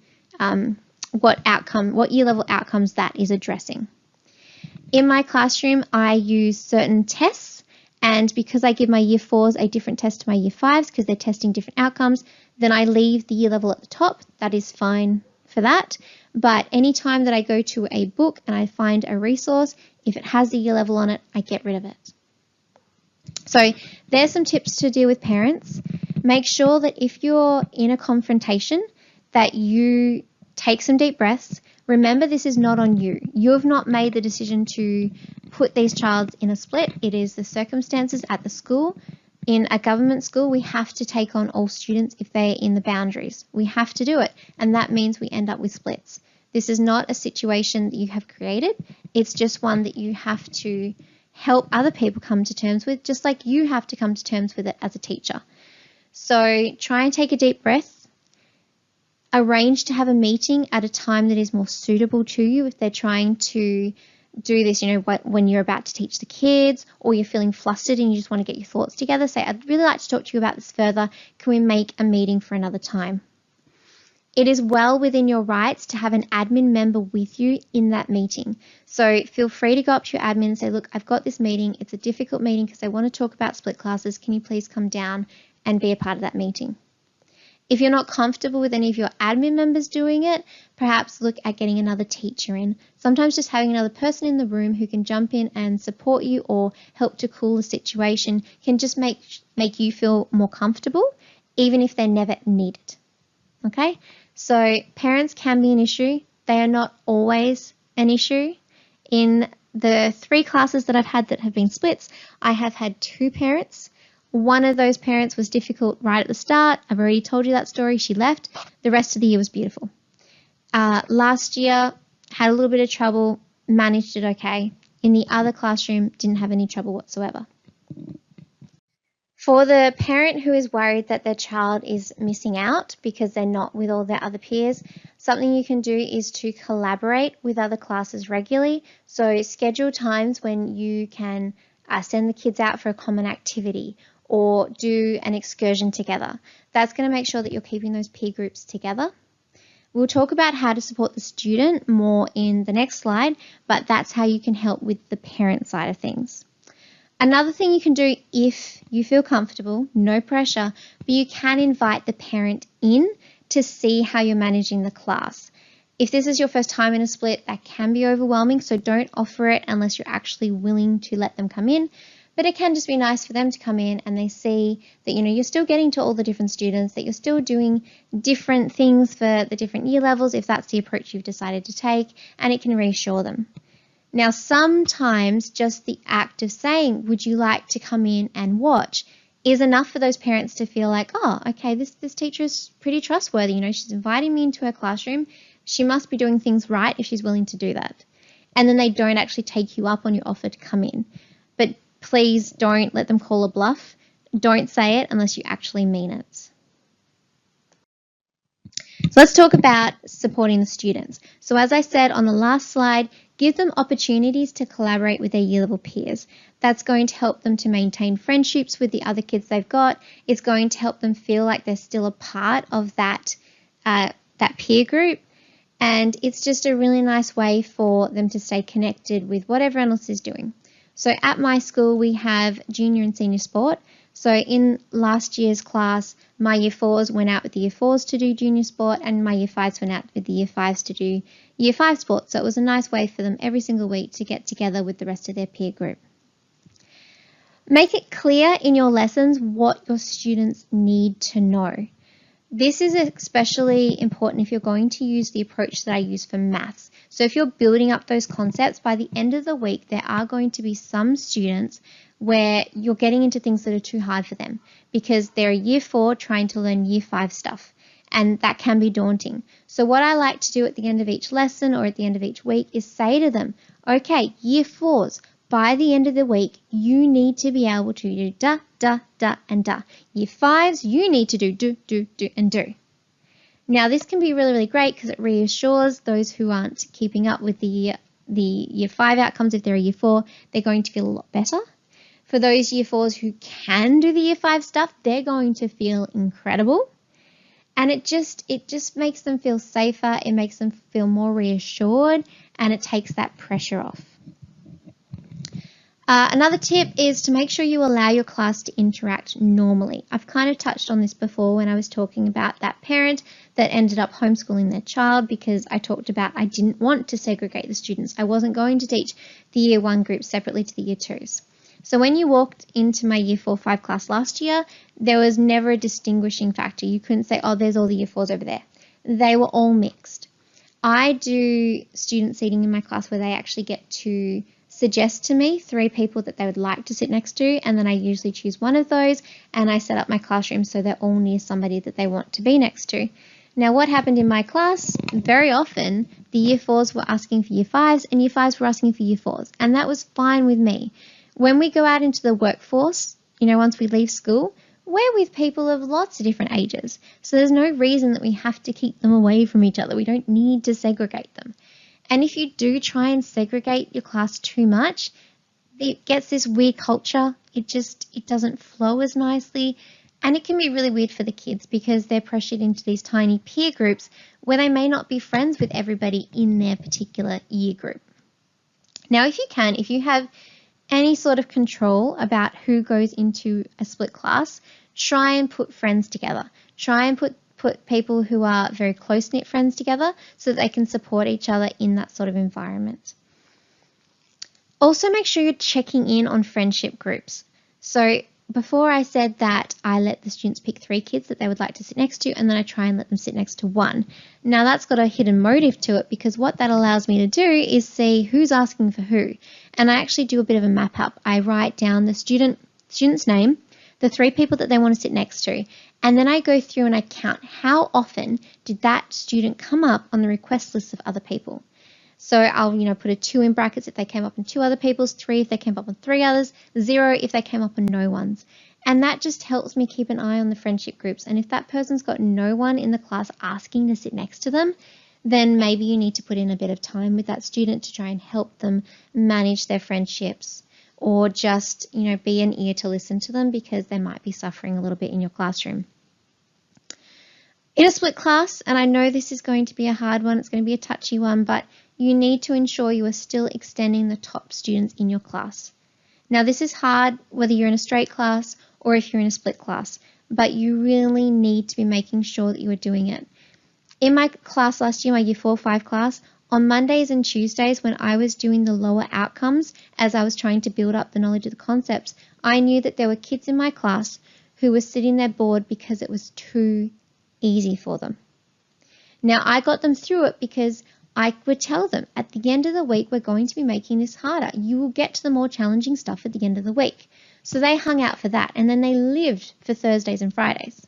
what year level outcomes that is addressing. In my classroom, I use certain tests, and because I give my year 4s a different test to my year 5s because they're testing different outcomes, then I leave the year level at the top. That is fine for that. But anytime that I go to a book and I find a resource, if it has the year level on it, I get rid of it. So there's some tips to deal with parents. Make sure that if you're in a confrontation that you take some deep breaths. Remember, this is not on you. You have not made the decision to put these children in a split. It is the circumstances at the school. In a government school, we have to take on all students if they're in the boundaries. We have to do it, and that means we end up with splits. This is not a situation that you have created. It's just one that you have to help other people come to terms with, just like you have to come to terms with it as a teacher. So try and take a deep breath. Arrange to have a meeting at a time that is more suitable to you if they're trying to do this, when you're about to teach the kids or you're feeling flustered and you just want to get your thoughts together. Say, I'd really like to talk to you about this further. Can we make a meeting for another time? It is well within your rights to have an admin member with you in that meeting. So feel free to go up to your admin and say, look, I've got this meeting. It's a difficult meeting because I want to talk about split classes. Can you please come down and be a part of that meeting? If you're not comfortable with any of your admin members doing it, perhaps look at getting another teacher in. Sometimes just having another person in the room who can jump in and support you or help to cool the situation can just make you feel more comfortable, even if they're never needed. Okay? So parents can be an issue. They are not always an issue. In the 3 classes that I've had that have been splits, I have had 2 parents. One of those parents was difficult right at the start. I've already told you that story. She left. The rest of the year was beautiful. Last year, had a little bit of trouble, managed it okay. In the other classroom, didn't have any trouble whatsoever. For the parent who is worried that their child is missing out because they're not with all their other peers, something you can do is to collaborate with other classes regularly. So schedule times when you can send the kids out for a common activity or do an excursion together. That's going to make sure that you're keeping those peer groups together. We'll talk about how to support the student more in the next slide, but that's how you can help with the parent side of things. Another thing you can do if you feel comfortable, no pressure, but you can invite the parent in to see how you're managing the class. If this is your first time in a split, that can be overwhelming, so don't offer it unless you're actually willing to let them come in. But it can just be nice for them to come in and they see that, you're still getting to all the different students, that you're still doing different things for the different year levels if that's the approach you've decided to take, and it can reassure them. Now, sometimes just the act of saying, would you like to come in and watch, is enough for those parents to feel like, oh, okay, this teacher is pretty trustworthy. She's inviting me into her classroom. She must be doing things right if she's willing to do that. And then they don't actually take you up on your offer to come in. But please don't let them call a bluff. Don't say it unless you actually mean it. So let's talk about supporting the students. So as I said on the last slide, give them opportunities to collaborate with their year level peers. That's going to help them to maintain friendships with the other kids they've got. It's going to help them feel like they're still a part of that peer group. And it's just a really nice way for them to stay connected with what everyone else is doing. So at my school, we have junior and senior sport. So in last year's class, my year 4s went out with the year 4s to do junior sport, and my year 5s went out with the year 5s to do year 5 sport. So it was a nice way for them every single week to get together with the rest of their peer group. Make it clear in your lessons what your students need to know. This is especially important if you're going to use the approach that I use for maths. So if you're building up those concepts, by the end of the week, there are going to be some students where you're getting into things that are too hard for them because they're a year 4 trying to learn year 5 stuff, and that can be daunting. So what I like to do at the end of each lesson or at the end of each week is say to them, okay, year 4s, by the end of the week, you need to be able to do da, da, da, and da. Year 5s, you need to do, do, and do. Now, this can be really, really great because it reassures those who aren't keeping up with the year 5 outcomes. If they're a year 4, they're going to feel a lot better. For those year 4s who can do the year 5 stuff, they're going to feel incredible. And it just makes them feel safer, it makes them feel more reassured, and it takes that pressure off. Another tip is to make sure you allow your class to interact normally. I've kind of touched on this before when I was talking about that parent that ended up homeschooling their child because I talked about I didn't want to segregate the students. I wasn't going to teach the year 1 group separately to the year 2s. So when you walked into my Year 4-5 class last year, there was never a distinguishing factor. You couldn't say, oh, there's all the Year 4s over there. They were all mixed. I do student seating in my class where they actually get to suggest to me 3 people that they would like to sit next to, and then I usually choose one of those, and I set up my classroom so they're all near somebody that they want to be next to. Now, what happened in my class, very often, the Year 4s were asking for Year 5s, and Year 5s were asking for Year 4s, and that was fine with me. When we go out into the workforce, once we leave school, we're with people of lots of different ages, so there's no reason that we have to keep them away from each other. We don't need to segregate them. And if you do try and segregate your class too much, it gets this weird culture. It doesn't flow as nicely. And it can be really weird for the kids because they're pressured into these tiny peer groups where they may not be friends with everybody in their particular year group. Now, if you have any sort of control about who goes into a split class, try and put friends together. Try and put people who are very close-knit friends together so that they can support each other in that sort of environment. Also, make sure you're checking in on friendship groups. So before I said that I let the students pick 3 kids that they would like to sit next to, and then I try and let them sit next to 1. Now that's got a hidden motive to it because what that allows me to do is see who's asking for who. And I actually do a bit of a map up. I write down the student's name, the 3 people that they want to sit next to, and then I go through and I count how often did that student come up on the request list of other people. So I'll, put a 2 in brackets if they came up on 2 other people's, 3 if they came up on 3 others, 0 if they came up on no ones. And that just helps me keep an eye on the friendship groups. And if that person's got no one in the class asking to sit next to them, then maybe you need to put in a bit of time with that student to try and help them manage their friendships, or just, be an ear to listen to them because they might be suffering a little bit in your classroom. In a split class, and I know this is going to be a hard one, it's going to be a touchy one, but you need to ensure you are still extending the top students in your class. Now, this is hard whether you're in a straight class or if you're in a split class, but you really need to be making sure that you are doing it. In my class last year, my Year 4-5 class, on Mondays and Tuesdays when I was doing the lower outcomes, as I was trying to build up the knowledge of the concepts, I knew that there were kids in my class who were sitting there bored because it was too easy for them. Now, I got them through it because I would tell them, at the end of the week, we're going to be making this harder. You will get to the more challenging stuff at the end of the week. So they hung out for that, and then they lived for Thursdays and Fridays.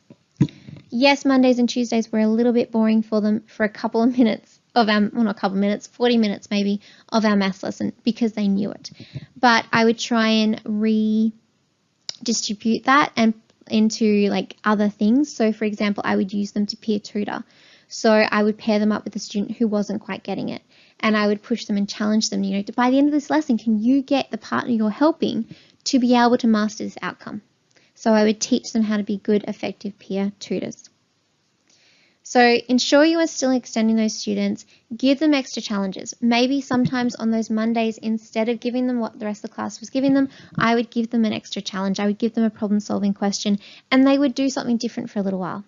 Yes, Mondays and Tuesdays were a little bit boring for them for a couple of minutes of our, well, not a couple of minutes, 40 minutes maybe, of our maths lesson because they knew it. But I would try and redistribute that and into like other things. So for example, I would use them to peer tutor. So I would pair them up with a student who wasn't quite getting it, and I would push them and challenge them, by the end of this lesson, can you get the partner you're helping to be able to master this outcome? So I would teach them how to be good, effective peer tutors. So ensure you are still extending those students, give them extra challenges. Maybe sometimes on those Mondays, instead of giving them what the rest of the class was giving them, I would give them an extra challenge. I would give them a problem-solving question, and they would do something different for a little while.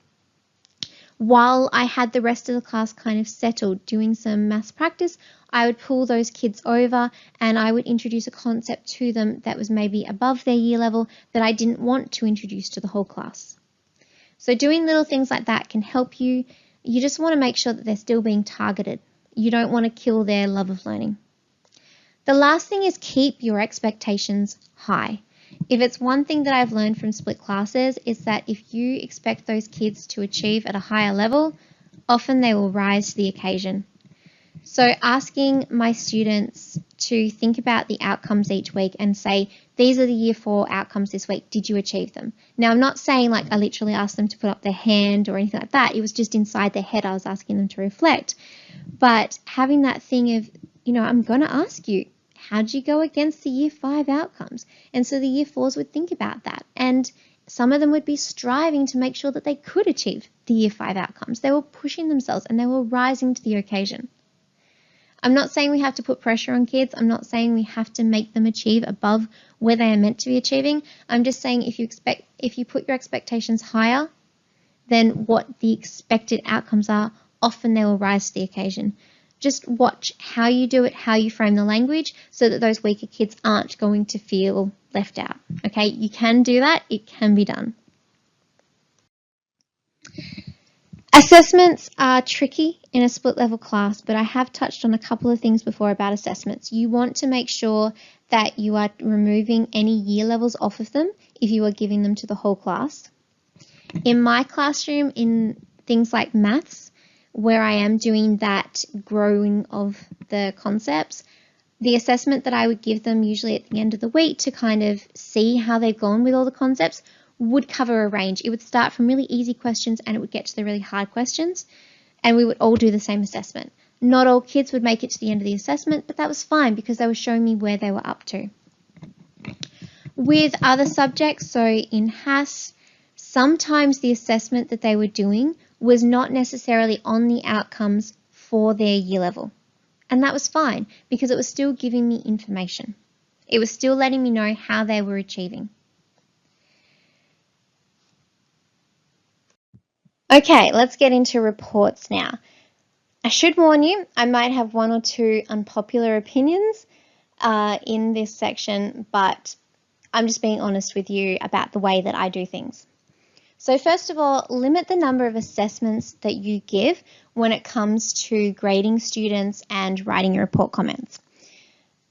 While I had the rest of the class kind of settled doing some maths practice, I would pull those kids over and I would introduce a concept to them that was maybe above their year level that I didn't want to introduce to the whole class. So doing little things like that can help you. You just want to make sure that they're still being targeted. You don't want to kill their love of learning. The last thing is keep your expectations high. If it's one thing that I've learned from split classes is that if you expect those kids to achieve at a higher level, often they will rise to the occasion. So asking my students to think about the outcomes each week and say, these are the Year 4 outcomes this week, did you achieve them? Now, I'm not saying like I literally asked them to put up their hand or anything like that. It was just inside their head I was asking them to reflect. But having that thing of, I'm going to ask you, how'd you go against the Year 5 outcomes? And so the Year 4s would think about that. And some of them would be striving to make sure that they could achieve the Year 5 outcomes. They were pushing themselves and they were rising to the occasion. I'm not saying we have to put pressure on kids. I'm not saying we have to make them achieve above where they are meant to be achieving. I'm just saying if you put your expectations higher than what the expected outcomes are, often they will rise to the occasion. Just watch how you do it, how you frame the language, so that those weaker kids aren't going to feel left out. Okay, you can do that. It can be done. Assessments are tricky in a split level class, but I have touched on a couple of things before about assessments. You want to make sure that you are removing any year levels off of them if you are giving them to the whole class. In my classroom, in things like maths, where I am doing that growing of the concepts, the assessment that I would give them usually at the end of the week to kind of see how they've gone with all the concepts would cover a range. It would start from really easy questions and it would get to the really hard questions, and we would all do the same assessment. Not all kids would make it to the end of the assessment, but that was fine because they were showing me where they were up to. With other subjects, so in HASS, sometimes the assessment that they were doing was not necessarily on the outcomes for their year level. And that was fine because it was still giving me information. It was still letting me know how they were achieving. Okay, let's get into reports now. I should warn you, I might have one or two unpopular opinions in this section, but I'm just being honest with you about the way that I do things. So first of all, limit the number of assessments that you give when it comes to grading students and writing your report comments.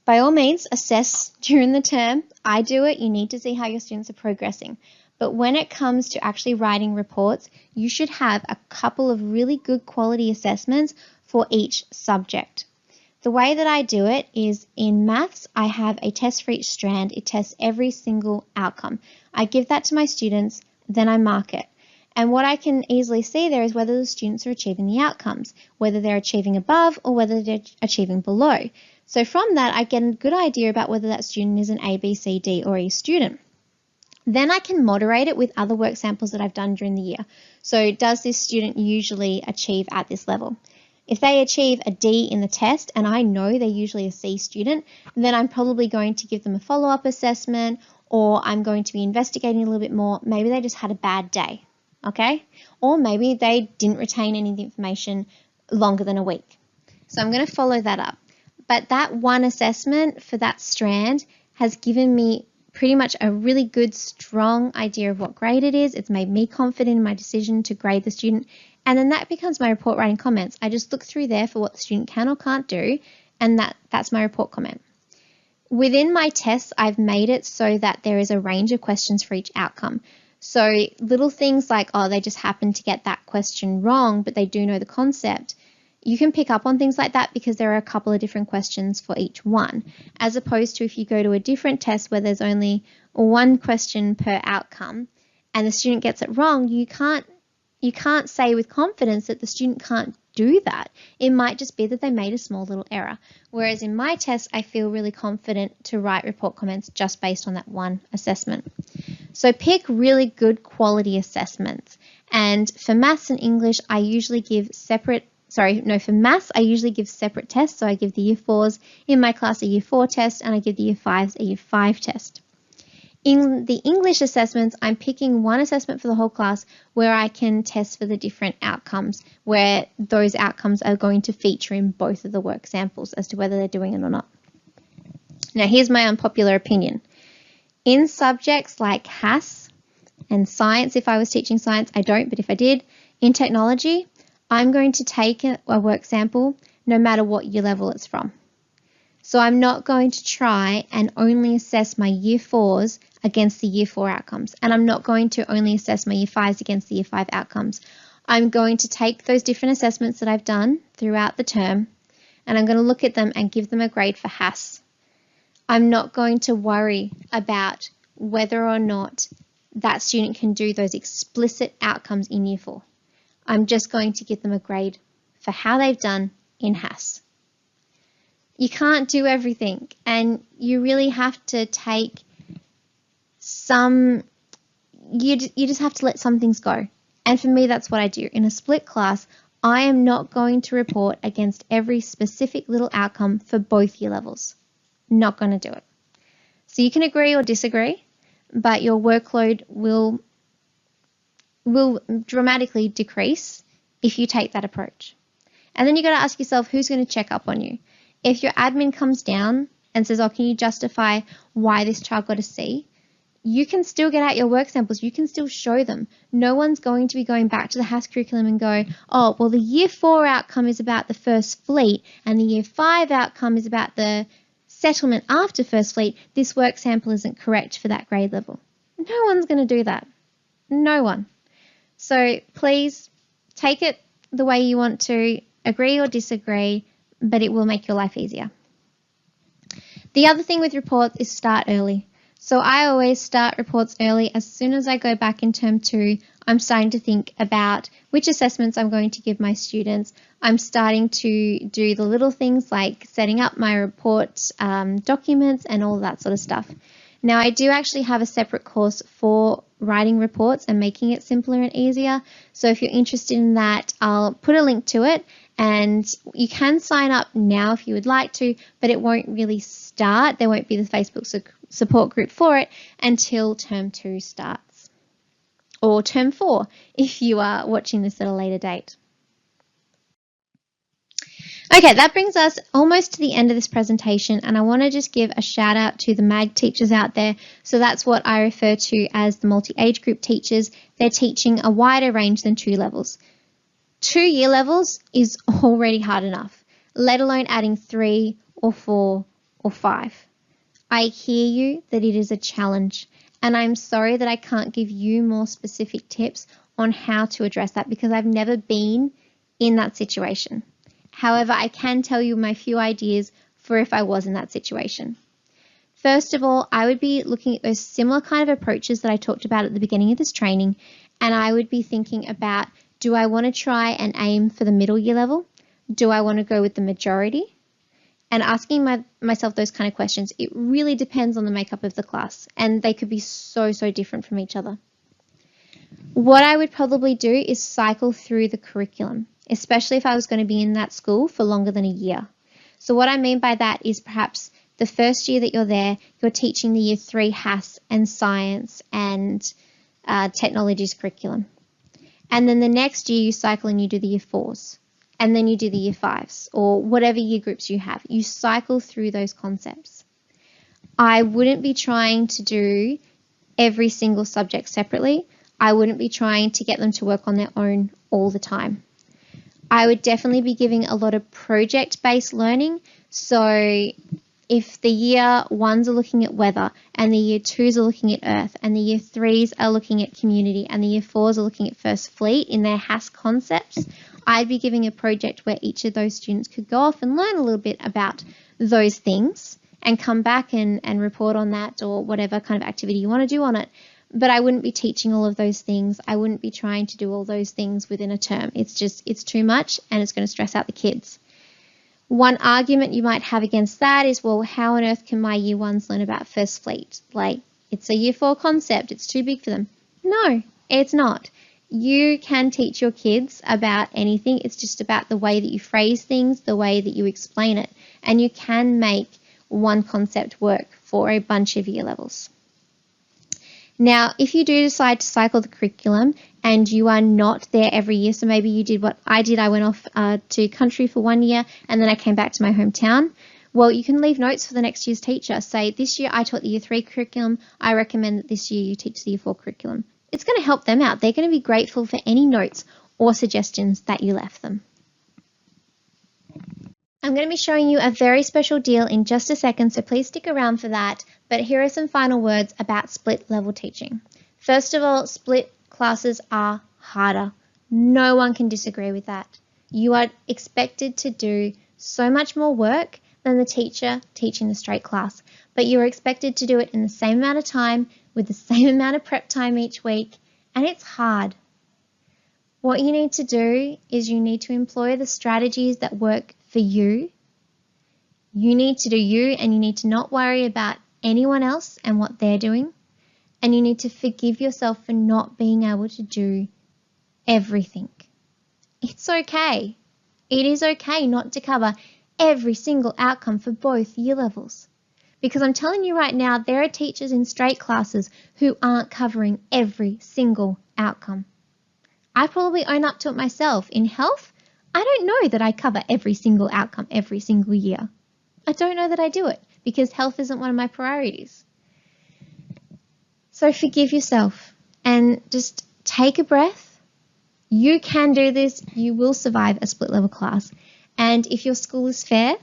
By all means, assess during the term. I do it. You need to see how your students are progressing. But when it comes to actually writing reports, you should have a couple of really good quality assessments for each subject. The way that I do it is in maths, I have a test for each strand. It tests every single outcome. I give that to my students, then I mark it. And what I can easily see there is whether the students are achieving the outcomes, whether they're achieving above or whether they're achieving below. So from that, I get a good idea about whether that student is an A, B, C, D, or E student. Then I can moderate it with other work samples that I've done during the year. So does this student usually achieve at this level? If they achieve a D in the test and I know they're usually a C student, then I'm probably going to give them a follow-up assessment, or I'm going to be investigating a little bit more. Maybe they just had a bad day, okay? Or maybe they didn't retain any of the information longer than a week. So I'm going to follow that up. But that one assessment for that strand has given me pretty much a really good, strong idea of what grade it is. It's made me confident in my decision to grade the student. And then that becomes my report writing comments. I just look through there for what the student can or can't do, and that's my report comment. Within my tests, I've made it so that there is a range of questions for each outcome. So little things like, oh, they just happen to get that question wrong, but they do know the concept. You can pick up on things like that because there are a couple of different questions for each one, as opposed to if you go to a different test where there's only one question per outcome and the student gets it wrong, you can't say with confidence that the student can't do that. It might just be that they made a small little error. Whereas in my test, I feel really confident to write report comments just based on that one assessment. So pick really good quality assessments. And for maths and English, I usually give for maths, I usually give separate tests. So I give the year 4s in my class a year 4 test, and I give the year 5s a year 5 test. In the English assessments, I'm picking one assessment for the whole class where I can test for the different outcomes, where those outcomes are going to feature in both of the work samples as to whether they're doing it or not. Now, here's my unpopular opinion. In subjects like HASS and science, if I was teaching science, I don't, but if I did, in technology, I'm going to take a work sample no matter what year level it's from. So I'm not going to try and only assess my year 4s against the year 4 outcomes. And I'm not going to only assess my year 5s against the year 5 outcomes. I'm going to take those different assessments that I've done throughout the term, and I'm going to look at them and give them a grade for HASS. I'm not going to worry about whether or not that student can do those explicit outcomes in year 4. I'm just going to give them a grade for how they've done in HASS. You can't do everything, and you really have to take you just have to let some things go. And for me, that's what I do. In a split class, I am not going to report against every specific little outcome for both year levels. Not going to do it. So you can agree or disagree, but your workload will dramatically decrease if you take that approach. And then you got to ask yourself, who's going to check up on you? If your admin comes down and says, oh, can you justify why this child got a C? You can still get out your work samples. You can still show them. No one's going to be going back to the HASS curriculum and go, oh, well, the year 4 outcome is about the first fleet and the year 5 outcome is about the settlement after first fleet. This work sample isn't correct for that grade level. No one's going to do that. No one. So please take it the way you want to, agree or disagree, but it will make your life easier. The other thing with reports is start early. So I always start reports early. As soon as I go back in term 2, I'm starting to think about which assessments I'm going to give my students. I'm starting to do the little things like setting up my report documents and all that sort of stuff. Now, I do actually have a separate course for writing reports and making it simpler and easier. So if you're interested in that, I'll put a link to it. And you can sign up now if you would like to, but it won't really start. There won't be the Facebook support group for it until term 2 starts, or term 4 if you are watching this at a later date. Okay, that brings us almost to the end of this presentation, and I want to just give a shout out to the MAG teachers out there. So that's what I refer to as the multi-age group teachers. They're teaching a wider range than 2 levels. 2 year levels is already hard enough, let alone adding 3 or 4 or 5. I hear you that it is a challenge, and I'm sorry that I can't give you more specific tips on how to address that because I've never been in that situation. However, I can tell you my few ideas for if I was in that situation. First of all, I would be looking at those similar kind of approaches that I talked about at the beginning of this training, and I would be thinking about, do I want to try and aim for the middle year level? Do I want to go with the majority? And asking myself those kind of questions, it really depends on the makeup of the class, and they could be so different from each other. What I would probably do is cycle through the curriculum, especially if I was going to be in that school for longer than a year. So what I mean by that is perhaps the first year that you're there, you're teaching the year 3 HASS and science and technologies curriculum. And then the next year you cycle and you do the year 4s. And then you do the year 5s or whatever year groups you have. You cycle through those concepts. I wouldn't be trying to do every single subject separately. I wouldn't be trying to get them to work on their own all the time. I would definitely be giving a lot of project-based learning. So if the year 1s are looking at weather and the year 2s are looking at earth and the year 3s are looking at community and the year 4s are looking at first fleet in their HASS concepts, I'd be giving a project where each of those students could go off and learn a little bit about those things and come back and report on that or whatever kind of activity you want to do on it. But I wouldn't be teaching all of those things. I wouldn't be trying to do all those things within a term. It's too much and it's going to stress out the kids. One argument you might have against that is, well, how on earth can my year 1s learn about first fleet? Like, it's a year 4 concept. It's too big for them. No, it's not. You can teach your kids about anything. It's just about the way that you phrase things, the way that you explain it. And you can make one concept work for a bunch of year levels. Now, if you do decide to cycle the curriculum and you are not there every year, so maybe you did what I did, I went off to country for 1 year and then I came back to my hometown. Well, you can leave notes for the next year's teacher. Say, this year I taught the year 3 curriculum. I recommend that this year you teach the year 4 curriculum. It's going to help them out. They're going to be grateful for any notes or suggestions that you left them. I'm going to be showing you a very special deal in just a second, so please stick around for that. But here are some final words about split level teaching. First of all, split classes are harder. No one can disagree with that. You are expected to do so much more work than the teacher teaching the straight class, but you are expected to do it in the same amount of time with the same amount of prep time each week, and it's hard. What you need to do is you need to employ the strategies that work for you. You need to do you, and you need to not worry about anyone else and what they're doing, and you need to forgive yourself for not being able to do everything. It's okay. It is okay not to cover every single outcome for both year levels. Because I'm telling you right now, there are teachers in straight classes who aren't covering every single outcome. I probably own up to it myself. In health, I don't know that I cover every single outcome every single year. I don't know that I do it because health isn't one of my priorities. So forgive yourself and just take a breath. You can do this. You will survive a split level class. And if your school is fair,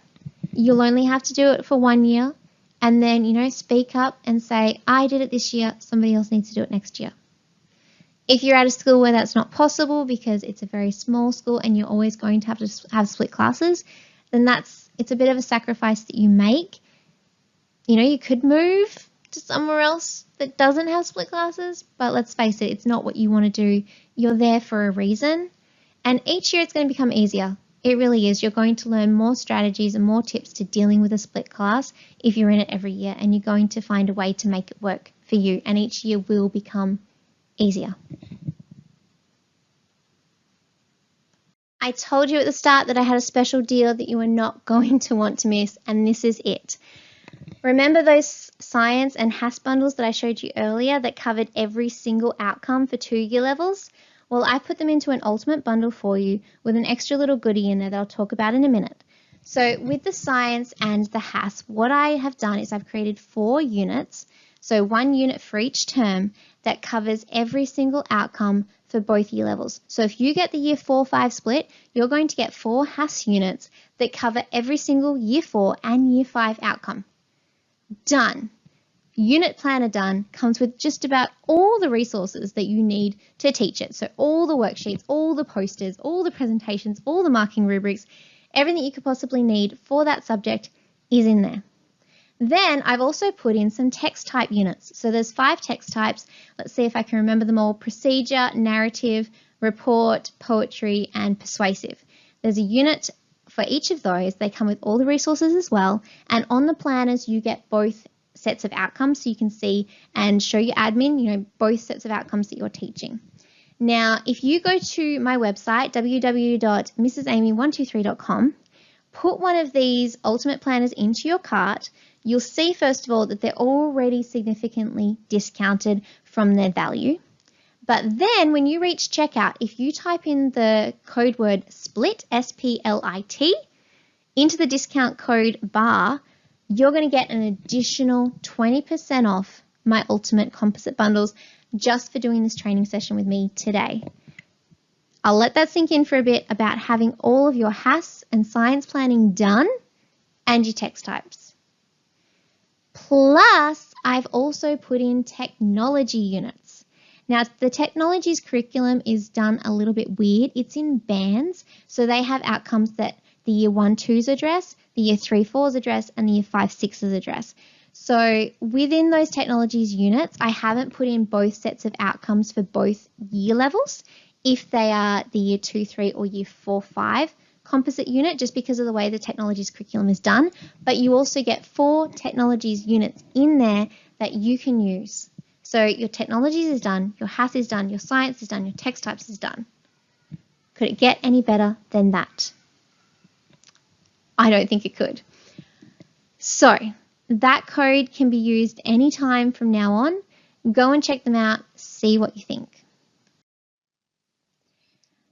you'll only have to do it for 1 year. And then, speak up and say, I did it this year. Somebody else needs to do it next year. If you're at a school where that's not possible because it's a very small school and you're always going to have split classes, then it's a bit of a sacrifice that you make. You could move to somewhere else that doesn't have split classes, but let's face it, it's not what you want to do. You're there for a reason, and each year it's going to become easier. It really is. You're going to learn more strategies and more tips to dealing with a split class if you're in it every year, and you're going to find a way to make it work for you, and each year will become easier. I told you at the start that I had a special deal that you are not going to want to miss, and this is it. Remember those science and HASS bundles that I showed you earlier that covered every single outcome for 2 year levels? Well, I put them into an ultimate bundle for you with an extra little goodie in there that I'll talk about in a minute. So with the science and the HASS, what I have done is I've created 4 units, so 1 unit for each term that covers every single outcome for both year levels. So if you get the year 4-5 split, you're going to get 4 HASS units that cover every single year 4 and year 5 outcome. Done. Unit planner done comes with just about all the resources that you need to teach it. So all the worksheets, all the posters, all the presentations, all the marking rubrics, everything you could possibly need for that subject is in there. Then I've also put in some text type units. So there's 5 text types. Let's see if I can remember them all. Procedure, narrative, report, poetry, and persuasive. There's a unit for each of those. They come with all the resources as well. And on the planners, you get both sets of outcomes so you can see and show your admin, both sets of outcomes that you're teaching. Now, if you go to my website, www.mrsamy123.com, put one of these ultimate planners into your cart, you'll see first of all that they're already significantly discounted from their value. But then when you reach checkout, if you type in the code word SPLIT, S-P-L-I-T, into the discount code bar, you're going to get an additional 20% off my ultimate composite bundles just for doing this training session with me today. I'll let that sink in for a bit about having all of your HASS and science planning done and your text types. Plus, I've also put in technology units. Now, the technologies curriculum is done a little bit weird. It's in bands, so they have outcomes that the year 1-2s address, the year 3-4s address, and the year 5-6s address. So within those technologies units, I haven't put in both sets of outcomes for both year levels if they are the year 2-3 or year 4-5 composite unit, just because of the way the technologies curriculum is done. But you also get 4 technologies units in there that you can use. So your technologies is done, your HASS is done, your science is done, your text types is done. Could it get any better than that? I don't think it could. So that code can be used anytime from now on. Go and check them out, see what you think.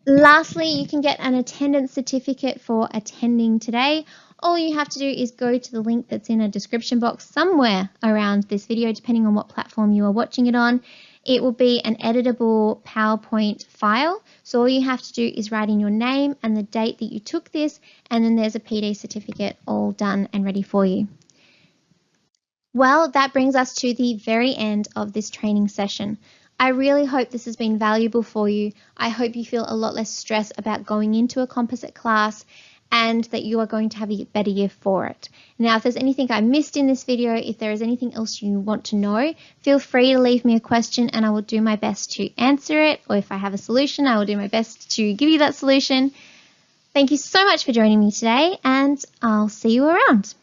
Lastly, you can get an attendance certificate for attending today. All you have to do is go to the link that's in a description box somewhere around this video, depending on what platform you are watching it on. It will be an editable PowerPoint file. So all you have to do is write in your name and the date that you took this, and then there's a PD certificate all done and ready for you. Well, that brings us to the very end of this training session. I really hope this has been valuable for you. I hope you feel a lot less stress about going into a composite class and that you are going to have a better year for it. Now, if there's anything I missed in this video, if there is anything else you want to know, feel free to leave me a question and I will do my best to answer it. Or if I have a solution, I will do my best to give you that solution. Thank you so much for joining me today, and I'll see you around.